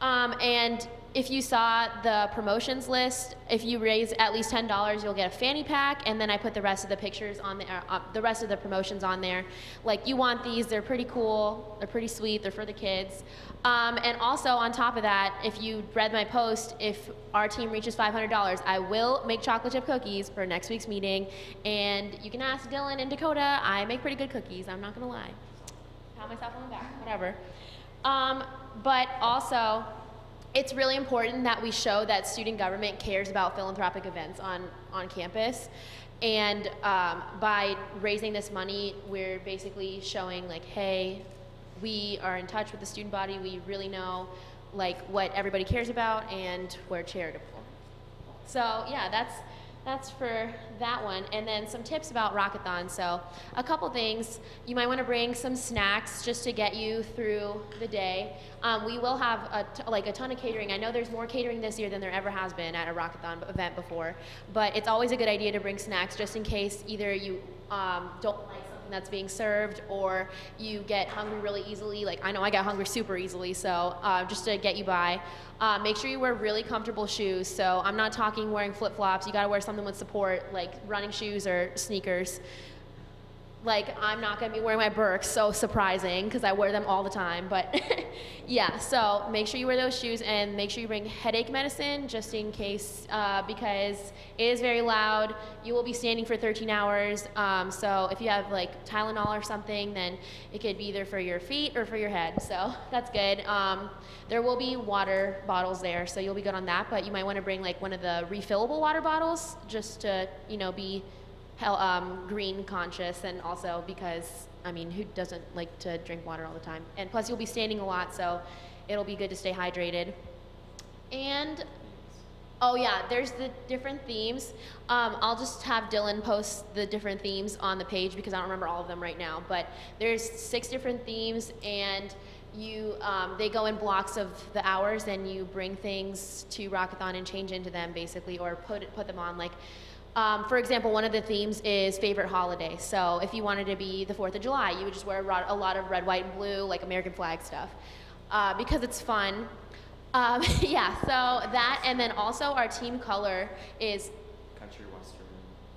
And if you saw the promotions list, if you raise at least $10, you'll get a fanny pack, and then I put the rest of the pictures on there, the rest of the promotions on there. Like, you want these, they're pretty cool, they're pretty sweet, they're for the kids. And also on top of that, if you read my post, if our team reaches $500, I will make chocolate chip cookies for next week's meeting, and you can ask Dylan and Dakota, I make pretty good cookies, I'm not gonna lie. Pat myself on the back, whatever. But also, it's really important that we show that student government cares about philanthropic events on campus. And by raising this money, we're basically showing like, hey, we are in touch with the student body. We really know like what everybody cares about, and we're charitable. So yeah, that's for that one. And then some tips about Rockathon. So a couple things. You might want to bring some snacks just to get you through the day. We will have a ton of catering. I know there's more catering this year than there ever has been at a Rockathon event before, but it's always a good idea to bring snacks just in case either you don't like something that's being served, or you get hungry really easily. Like, I know I get hungry super easily, so just to get you by. Make sure you wear really comfortable shoes. So I'm not talking wearing flip-flops. You gotta wear something with support, like running shoes or sneakers. Like, I'm not gonna be wearing my Birks, so surprising, because I wear them all the time, but yeah, so make sure you wear those shoes, and make sure you bring headache medicine, just in case, because it is very loud. You will be standing for 13 hours, so if you have like Tylenol or something, then it could be either for your feet or for your head, so that's good. There will be water bottles there, so you'll be good on that, but you might wanna bring like one of the refillable water bottles, just to, you know, be green conscious, and also because, I mean, who doesn't like to drink water all the time? And plus you'll be standing a lot, so it'll be good to stay hydrated. And, oh yeah, there's the different themes. I'll just have Dylan post the different themes on the page because I don't remember all of them right now, but there's 6 different themes, and you, they go in blocks of the hours, and you bring things to Rockathon and change into them basically, or put them on. Like, for example, one of the themes is favorite holiday. So if you wanted to be the 4th of July, you would just wear a lot of red, white, and blue, like American flag stuff, because it's fun. Yeah, so that, and then also our team color is Country Western.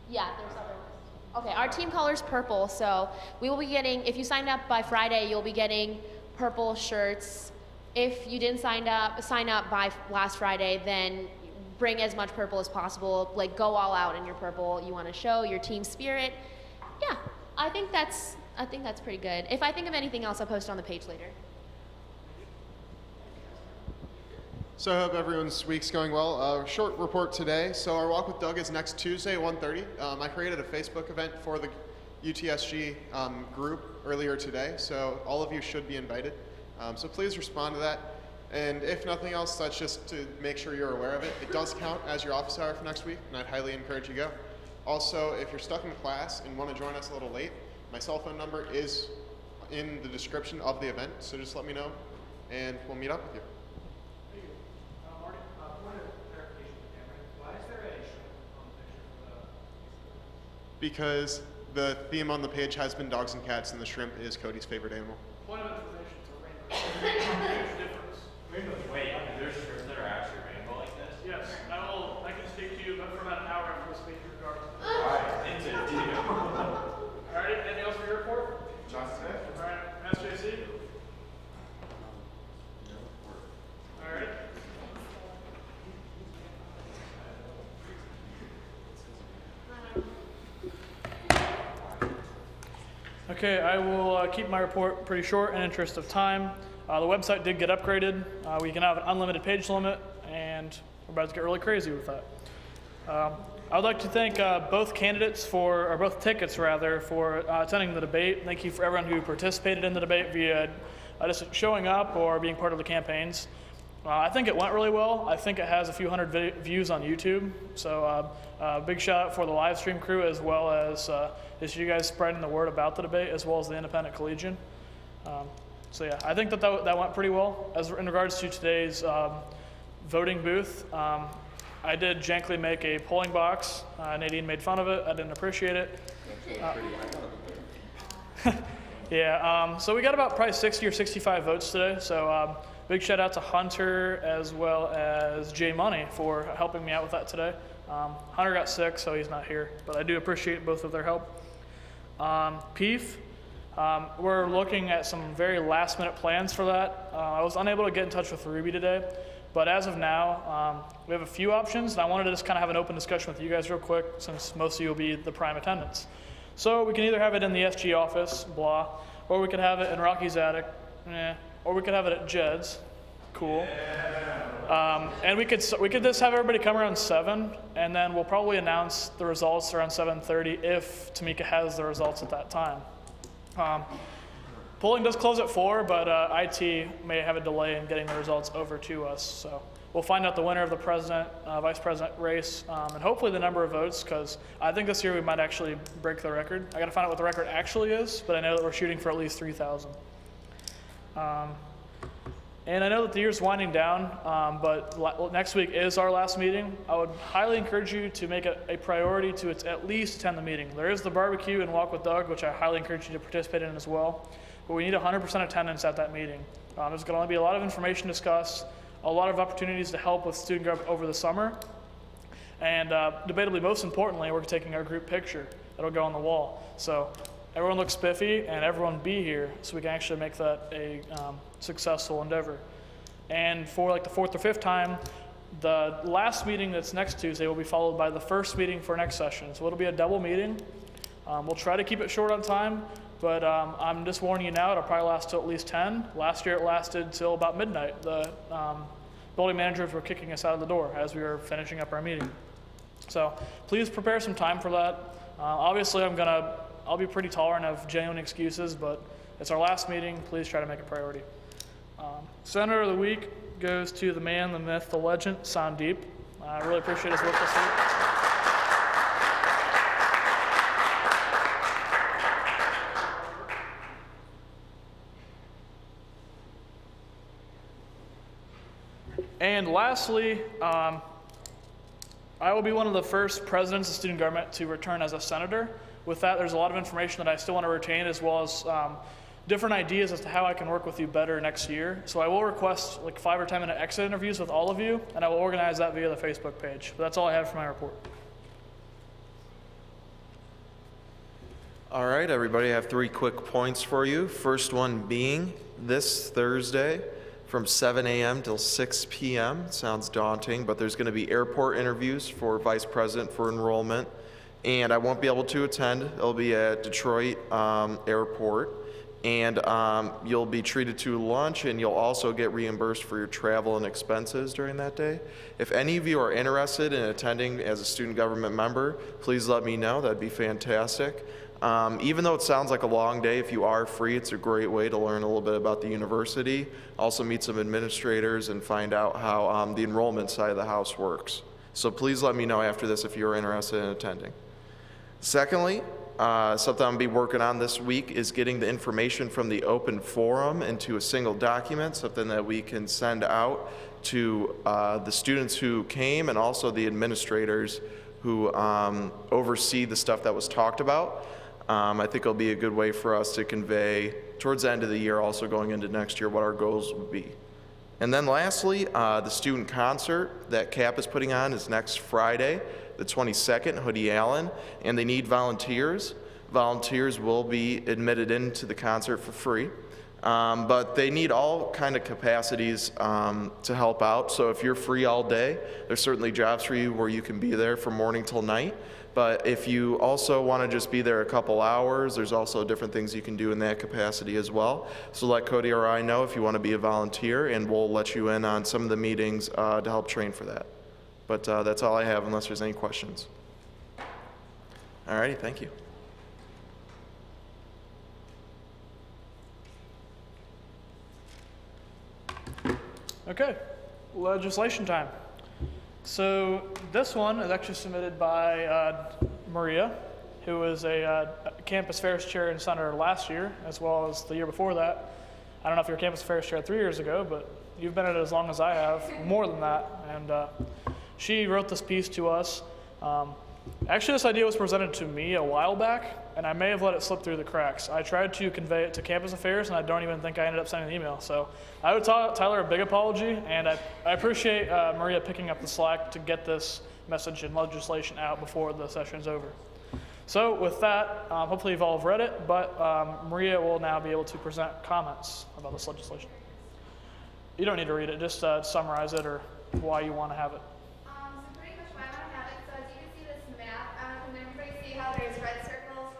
Yeah, there's other ones. Okay, our team color is purple, so we will be getting, if you signed up by Friday, you'll be getting purple shirts. If you didn't sign up by last Friday, then bring as much purple as possible. Like, go all out in your purple. You want to show your team spirit. Yeah, I think that's pretty good. If I think of anything else, I'll post it on the page later. So I hope everyone's week's going well. Short report today. So our Walk with Doug is next Tuesday at 1:30. I created a Facebook event for the UTSG group earlier today, so all of you should be invited. So please respond to that. And if nothing else, that's just to make sure you're aware of it. It does count as your office hour for next week, and I'd highly encourage you to go. Also, if you're stuck in class and want to join us a little late, my cell phone number is in the description of the event, so just let me know, and we'll meet up with you. Marty, point of clarification for Cameron. Why is there a shrimp on the picture of the... Because the theme on the page has been dogs and cats, and the shrimp is Cody's favorite animal. Point of information, it's a rainbow. Huge difference. Wait, there's shrimps that are actually rainbow like this? Yes, I can speak to you for about an hour after this speech in regards to this. Alright, into the deal. Alright, anything else for your report? John Smith? Alright, SJC? Alright. Okay, I will keep my report pretty short in interest of time. The website did get upgraded. We can have an unlimited page limit, and we're about to get really crazy with that. I would like to thank both tickets for attending the debate. Thank you for everyone who participated in the debate via just showing up or being part of the campaigns. I think it went really well. I think it has a few hundred views on YouTube. So big shout out for the live stream crew, as well as you guys spreading the word about the debate, as well as the Independent Collegian. So yeah, I think that went pretty well. As in regards to today's voting booth, I did jankly make a polling box. Nadine made fun of it. I didn't appreciate it. Yeah, so we got about probably 60 or 65 votes today. So big shout out to Hunter as well as Jay Money for helping me out with that today. Hunter got sick, so he's not here, but I do appreciate both of their help. Peef, we're looking at some very last minute plans for that. I was unable to get in touch with Ruby today, but as of now, we have a few options, and I wanted to just kind of have an open discussion with you guys real quick, since most of you will be the prime attendance. So we can either have it in the SG office, blah, or we could have it in Rocky's attic, or we could have it at Jed's, cool. And we could just have everybody come around 7, and then we'll probably announce the results around 7:30 if Tamika has the results at that time. Polling does close at 4, but IT may have a delay in getting the results over to us. So we'll find out the winner of the president, vice president race, and hopefully the number of votes, because I think this year we might actually break the record. I got to find out what the record actually is, but I know that we're shooting for at least 3,000. And I know that the year's winding down, but next week is our last meeting. I would highly encourage you to make it a priority to at least attend the meeting. There is the barbecue and walk with Doug, which I highly encourage you to participate in as well. But we need 100% attendance at that meeting. There's going to be a lot of information discussed, a lot of opportunities to help with student group over the summer. And debatably, most importantly, we're taking our group picture that'll go on the wall. So everyone looks spiffy and everyone be here so we can actually make that a successful endeavor. And for like the 4th or 5th time, the last meeting that's next Tuesday will be followed by the first meeting for next session. So it'll be a double meeting. We'll try to keep it short on time, but I'm just warning you now, it'll probably last till at least 10. Last year it lasted till about midnight. The building managers were kicking us out of the door as we were finishing up our meeting. So please prepare some time for that. Obviously I'll be pretty tolerant of genuine excuses, but it's our last meeting. Please try to make it a priority. Senator of the Week goes to the man, the myth, the legend, Sandeep. I really appreciate his work this week. And lastly, I will be one of the first presidents of student government to return as a senator. With that, there's a lot of information that I still want to retain, as well as different ideas as to how I can work with you better next year. So I will request like 5 or 10 minute exit interviews with all of you, and I will organize that via the Facebook page. But that's all I have for my report. All right, everybody, I have 3 quick points for you. First one being this Thursday from 7 a.m. till 6 p.m. Sounds daunting, but there's going to be airport interviews for vice president for enrollment, and I won't be able to attend. It'll be at Detroit Airport. And you'll be treated to lunch, and you'll also get reimbursed for your travel and expenses during that day. If any of you are interested in attending as a student government member, please let me know. That'd be fantastic. Even though it sounds like a long day, if you are free, it's a great way to learn a little bit about the university, also meet some administrators, and find out how the enrollment side of the house works. So please let me know after this if you're interested in attending. Secondly, something I'm going to be working on this week is getting the information from the open forum into a single document, something that we can send out to the students who came and also the administrators who oversee the stuff that was talked about. I think it'll be a good way for us to convey towards the end of the year, also going into next year, what our goals would be. And then lastly, the student concert that CAP is putting on is next Friday, the 22nd, Hoodie Allen, and they need volunteers. Volunteers will be admitted into the concert for free, but they need all kind of capacities to help out. So if you're free all day, there's certainly jobs for you where you can be there from morning till night. But if you also want to just be there a couple hours, there's also different things you can do in that capacity as well. So let Cody or I know if you want to be a volunteer, and we'll let you in on some of the meetings to help train for that. But that's all I have unless there's any questions. All righty, thank you. Okay, legislation time. So this one is actually submitted by Maria, who was a campus affairs chair and senator last year, as well as the year before that. I don't know if you were campus affairs chair 3 years ago, but you've been at it as long as I have, more than that. And she wrote this piece to us. Actually, this idea was presented to me a while back, and I may have let it slip through the cracks. I tried to convey it to campus affairs, and I don't even think I ended up sending an email. So I owe Tyler a big apology, and I appreciate Maria picking up the slack to get this message and legislation out before the session's over. So with that, hopefully you've all read it, but Maria will now be able to present comments about this legislation. You don't need to read it, just summarize it or why you want to have it. So pretty much why I want to have it, so as you can see this map, can everybody see how there's red circles?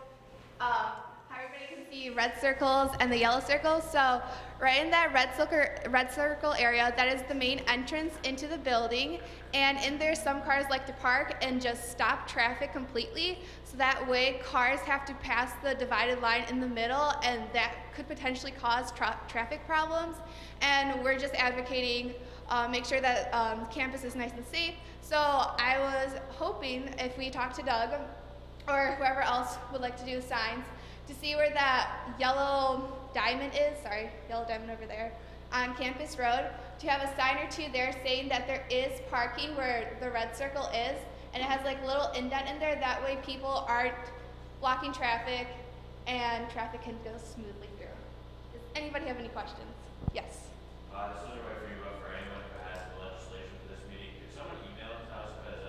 How everybody can see red circles and the yellow circles? So right in that red circle area, that is the main entrance into the building. And in there, some cars like to park and just stop traffic completely. So that way, cars have to pass the divided line in the middle, and that could potentially cause traffic problems. And we're just advocating make sure that campus is nice and safe. So I was hoping if we talk to Doug or whoever else would like to do the signs to see where that yellow diamond is, yellow diamond over there, on Campus Road, to have a sign or two there saying that there is parking where the red circle is, and it has like a little indent in there. That way people aren't blocking traffic and traffic can go smoothly through. Does anybody have any questions? Yes. This is a way for you, but for anyone who has the legislation for this meeting, could someone email it to us, because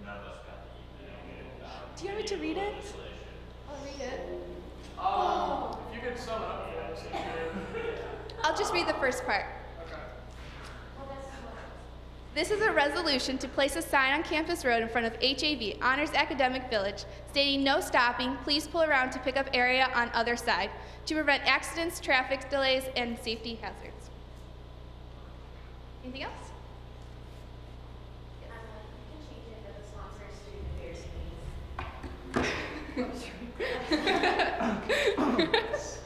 none of us got the email. Do you want me to read it? I'll read it. If you could sum it up for us. I'll just read the first part. This is a resolution to place a sign on Campus Road in front of HAV, Honors Academic Village, stating no stopping, please pull around to pick up area on other side, to prevent accidents, traffic delays, and safety hazards. Anything else? You can change it to the sponsor student affairs meetings.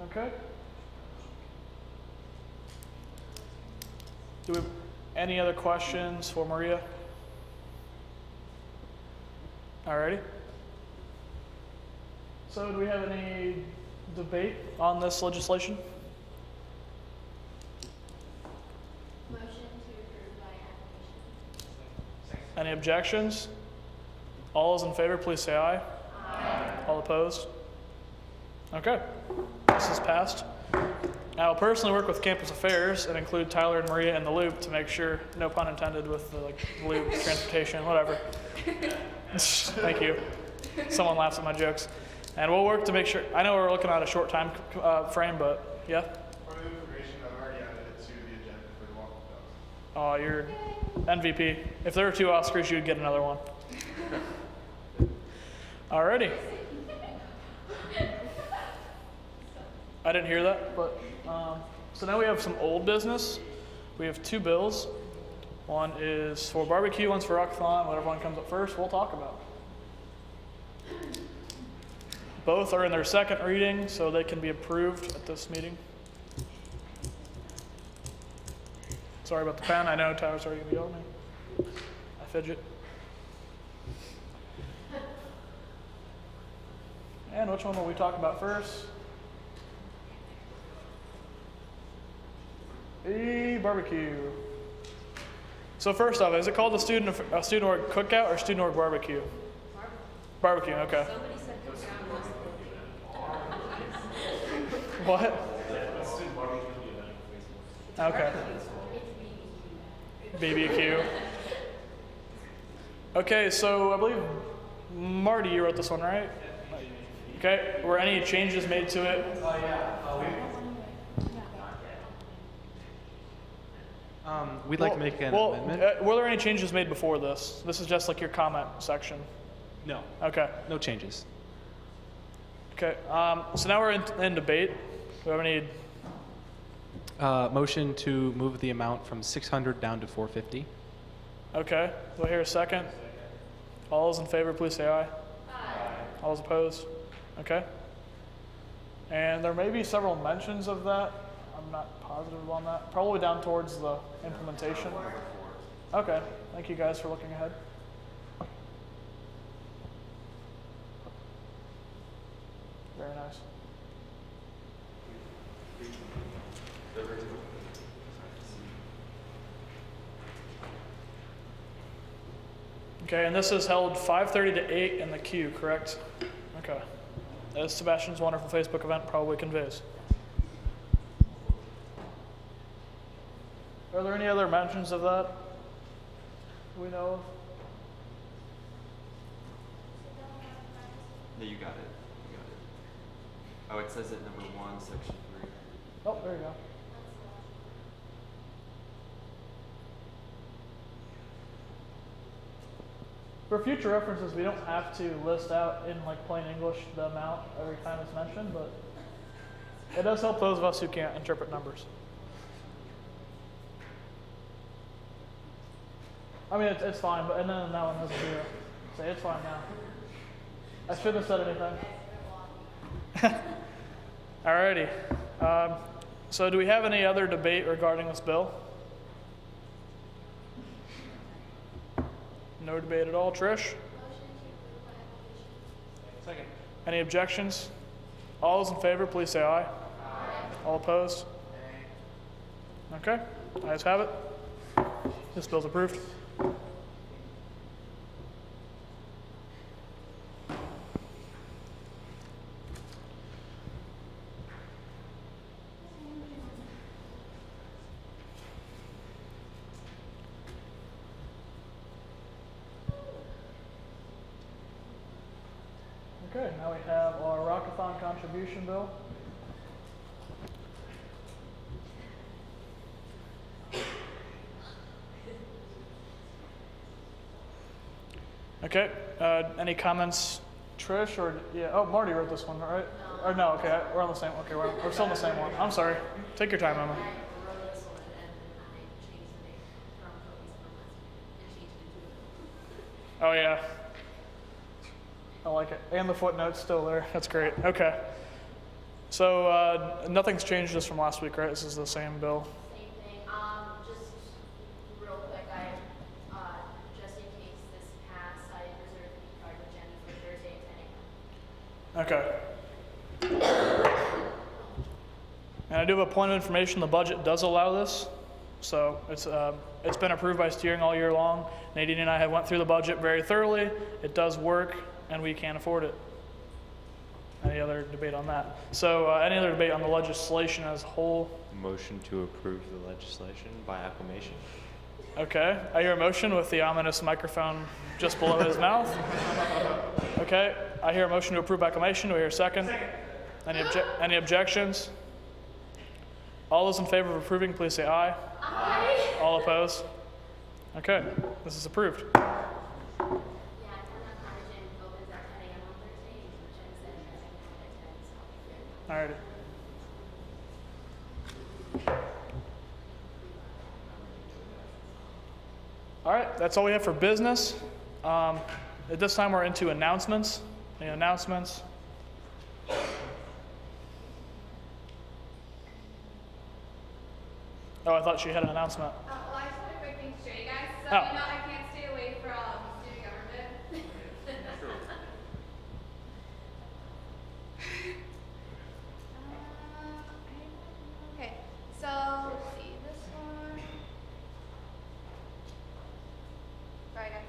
Okay. Do we have any other questions for Maria? Alrighty. So do we have any debate on this legislation? Motion to approve by acclamation. Any objections? All those in favor, please say aye. Aye. All opposed? Okay. This is passed. Now, I'll personally work with campus affairs and include Tyler and Maria in the loop to make sure, no pun intended with the loop, transportation, whatever. Thank you. Someone laughs at my jokes. And we'll work to make sure, I know we're looking at a short time frame, but yeah? Part of the information, I've already added it to the agenda for the walk with Oh, you're MVP. If there were 2 Oscars, you'd get another one. Alrighty. I didn't hear that, but so now we have some old business. We have 2 bills. One is for barbecue, one's for rockathon. Whatever one comes up first, we'll talk about. Both are in their second reading, so they can be approved at this meeting. Sorry about the pen. I know Tyler's already gonna be on me. I fidget. And which one will we talk about first? Barbecue. So first off, is it called a student org cookout or student org barbecue? Barbecue, okay. What? Okay. BBQ. Okay, so I believe Marty, you wrote this one, right? Okay. Were any changes made to it? We'd like to make an amendment. Were there any changes made before this? This is just like your comment section. No. Okay. No changes. Okay. So now we're in debate. Do we have any? Motion to move the amount from 600 down to 450. Okay. Do I hear a second? All those in favor, please say aye. Aye. All those opposed? Okay. And there may be several mentions of that. I'm not positive on that. Probably down towards the implementation. Okay. Thank you guys for looking ahead. Very nice. Okay, and this is held 5:30 to 8 in the queue, correct? Okay. As Sebastian's wonderful Facebook event probably conveys. Are there any other mentions of that we know of? No, you got it. You got it. Oh, it says it number 1, section 3. Oh, there you go. For future references, we don't have to list out in like plain English the amount every time it's mentioned, but it does help those of us who can't interpret numbers. I mean, it's fine, but and then that one has a 0. Say it's fine now. I shouldn't have said anything. Alrighty. So do we have any other debate regarding this bill? No debate at all. Trish? Second. Any objections? All those in favor, please say aye. Aye. All opposed? Okay. Ayes have it. This bill's approved. Okay, now we have our Rockathon contribution bill. Okay, any comments, Trish, or, yeah, oh, Marty wrote this one, right? Or no, okay, we're on the same, okay, we're still on the same one. I'm sorry. Take your time, Emma. Oh, yeah. I like it. And the footnote's still there. That's great. Okay. So nothing's changed just from last week, right? This is the same bill. Same thing. Just real quick, just in case this passed, I reserved the card with Jenny for Thursday at 10 a.m. Okay. And I do have a point of information. The budget does allow this. So it's been approved by steering all year long. Nadine and I have went through the budget very thoroughly. It does work, and we can afford it. Any other debate on that? So any other debate on the legislation as a whole? Motion to approve the legislation by acclamation. Okay, I hear a motion with the ominous microphone just below his mouth. Okay, I hear a motion to approve by acclamation. Do I hear a second? Second. Any objections? All those in favor of approving, please say aye. Aye. All opposed? Okay, this is approved. Alrighty. All right, that's all we have for business. At this time, we're into announcements. Any announcements? Oh, I thought she had an announcement. Well, I just want to break things straight, guys. So, Oh. you know, I can't stay away from student government. Okay, so let's see this one. Sorry, guys.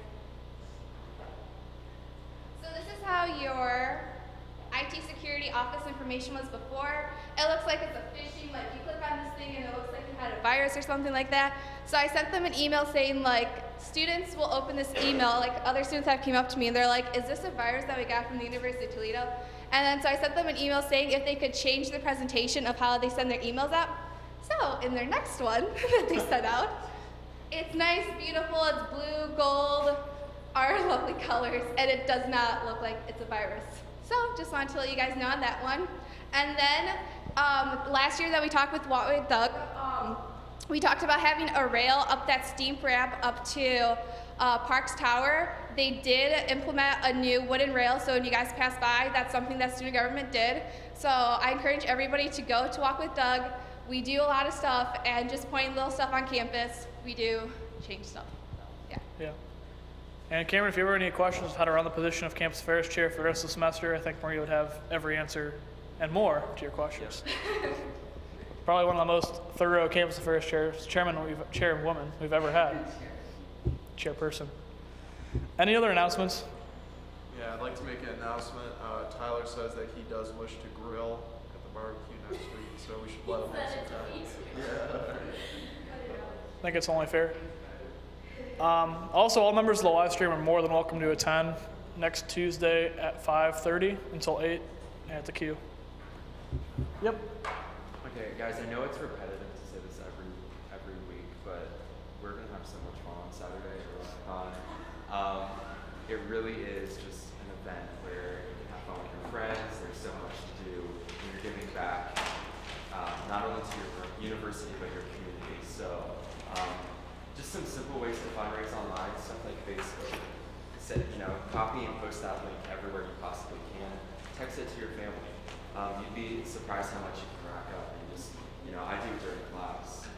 So this is how your IT security office information was before. It looks like it's a phishing, like you click on this thing and it looks like you had a virus or something like that. So I sent them an email saying like, students will open this email, like other students have came up to me and they're like, is this a virus that we got from the University of Toledo? And then so I sent them an email saying if they could change the presentation of how they send their emails out. So in their next one that they sent out, it's nice, beautiful, it's blue, gold, our lovely colors, and it does not look like it's a virus. So just wanted to let you guys know on that one. And then last year that we talked with Doug, we talked about having a rail up that steep ramp up to Parks Tower. They did implement a new wooden rail, so when you guys pass by, that's something that student government did. So I encourage everybody to go to Walk with Doug. We do a lot of stuff, and just pointing little stuff on campus, we do change stuff. So, yeah. And Cameron, if you ever have any questions of how to run the position of campus affairs chair for the rest of the semester, I think Maria would have every answer and more to your questions. Probably one of the most thorough campus affairs chairwoman we've ever had. Chairperson. Any other announcements? Yeah, I'd like to make an announcement. Tyler says that he does wish to grill at the barbecue next week, so we should let him know sometime. Yeah. I think it's only fair. Also, all members of the live stream are more than welcome to attend next Tuesday at 5:30 until 8 at the Q. Yep. Okay, guys, I know it's repetitive to say this every week, but we're gonna have so much fun on Saturday or Rockathon. It really is just an event where you can have fun with your friends. There's so much to do, and you're giving back not only to your university but your community. So, just some simple ways to fundraise online, stuff like Facebook. Copy and post that link everywhere you possibly can. Text it to your family. You'd be surprised how much you can rack up, and just, I do it during class.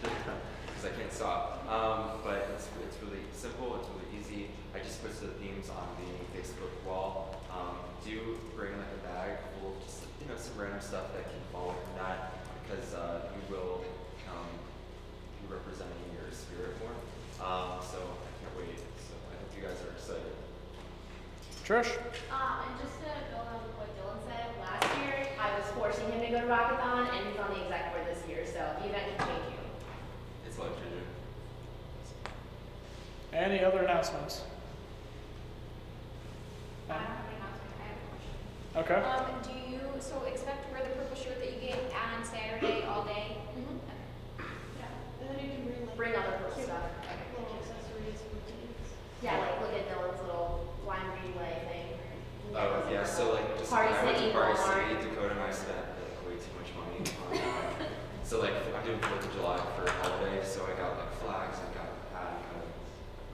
Because I can't stop. But it's really simple, it's really easy. I just put the themes on the Facebook wall. Do bring like a bag full of just, some random stuff that can fall within that, because you will be representing your spirit more. So I can't wait. So I hope you guys are excited. Trish? And just to build on what Dylan said, last year I was forcing him to go to Rockathon, and he's on the exact board this year, so the event can change you. It's like Ginger. Any other announcements? I don't have any announcement. I have a question. Okay. Do you expect to wear the purple shirt that you gave on Saturday all day? Mm-hmm. Yeah. And then you can Bring other purple stuff. little accessories for kids. Yeah, like look at Dylan's little wine relay thing. Oh, yeah, so like just Party when I went City, to Party Walmart. City, Dakota and I spent like way too much money on so like I'm doing 4th of July for holiday, so I got like flags, I got a hat, got a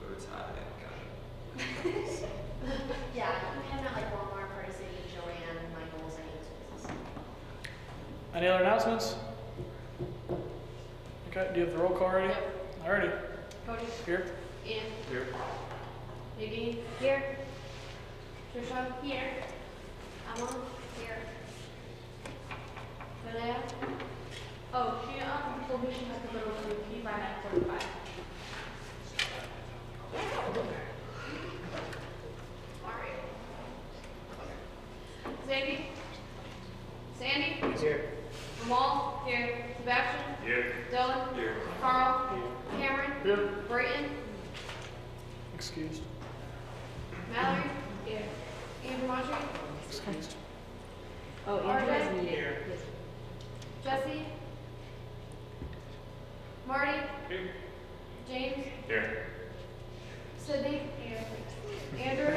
bow tie, I got Yeah, you can have that like Walmart, Party City, Joanne, Michael's, any of those places. Any other announcements? Okay, do you have the roll call already? Yep. Alrighty. Cody? Here. Ian? Here. Nadine? Here. Trisha? Here. Emma? Here. Malaya? Oh, she told me she has to go to P5 at 45. Alright. Sandy? Sandy? Here. Jamal? Here. Sebastian? Here. Dylan? Here. Carl? Cameron? Here. Brayton? Excused. Mallory? Here. Andrew Marjorie? Excused. Oh, Andrew Andrew is is here. Jesse? Marty? Here. James? Here. Sydney? Here. Andrew?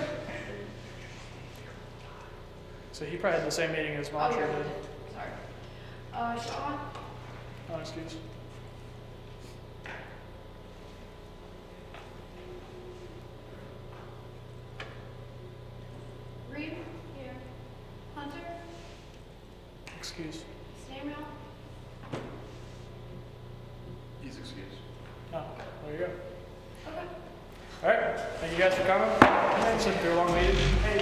So he probably had the same meeting as Montreal yeah, did. Sorry. Sean? Oh, excuse. Reed? Here. Hunter? Excuse. Samuel? He's excused. Oh, there you go. Okay. Alright, thank you guys for coming. Sitting through a long meeting. Hey,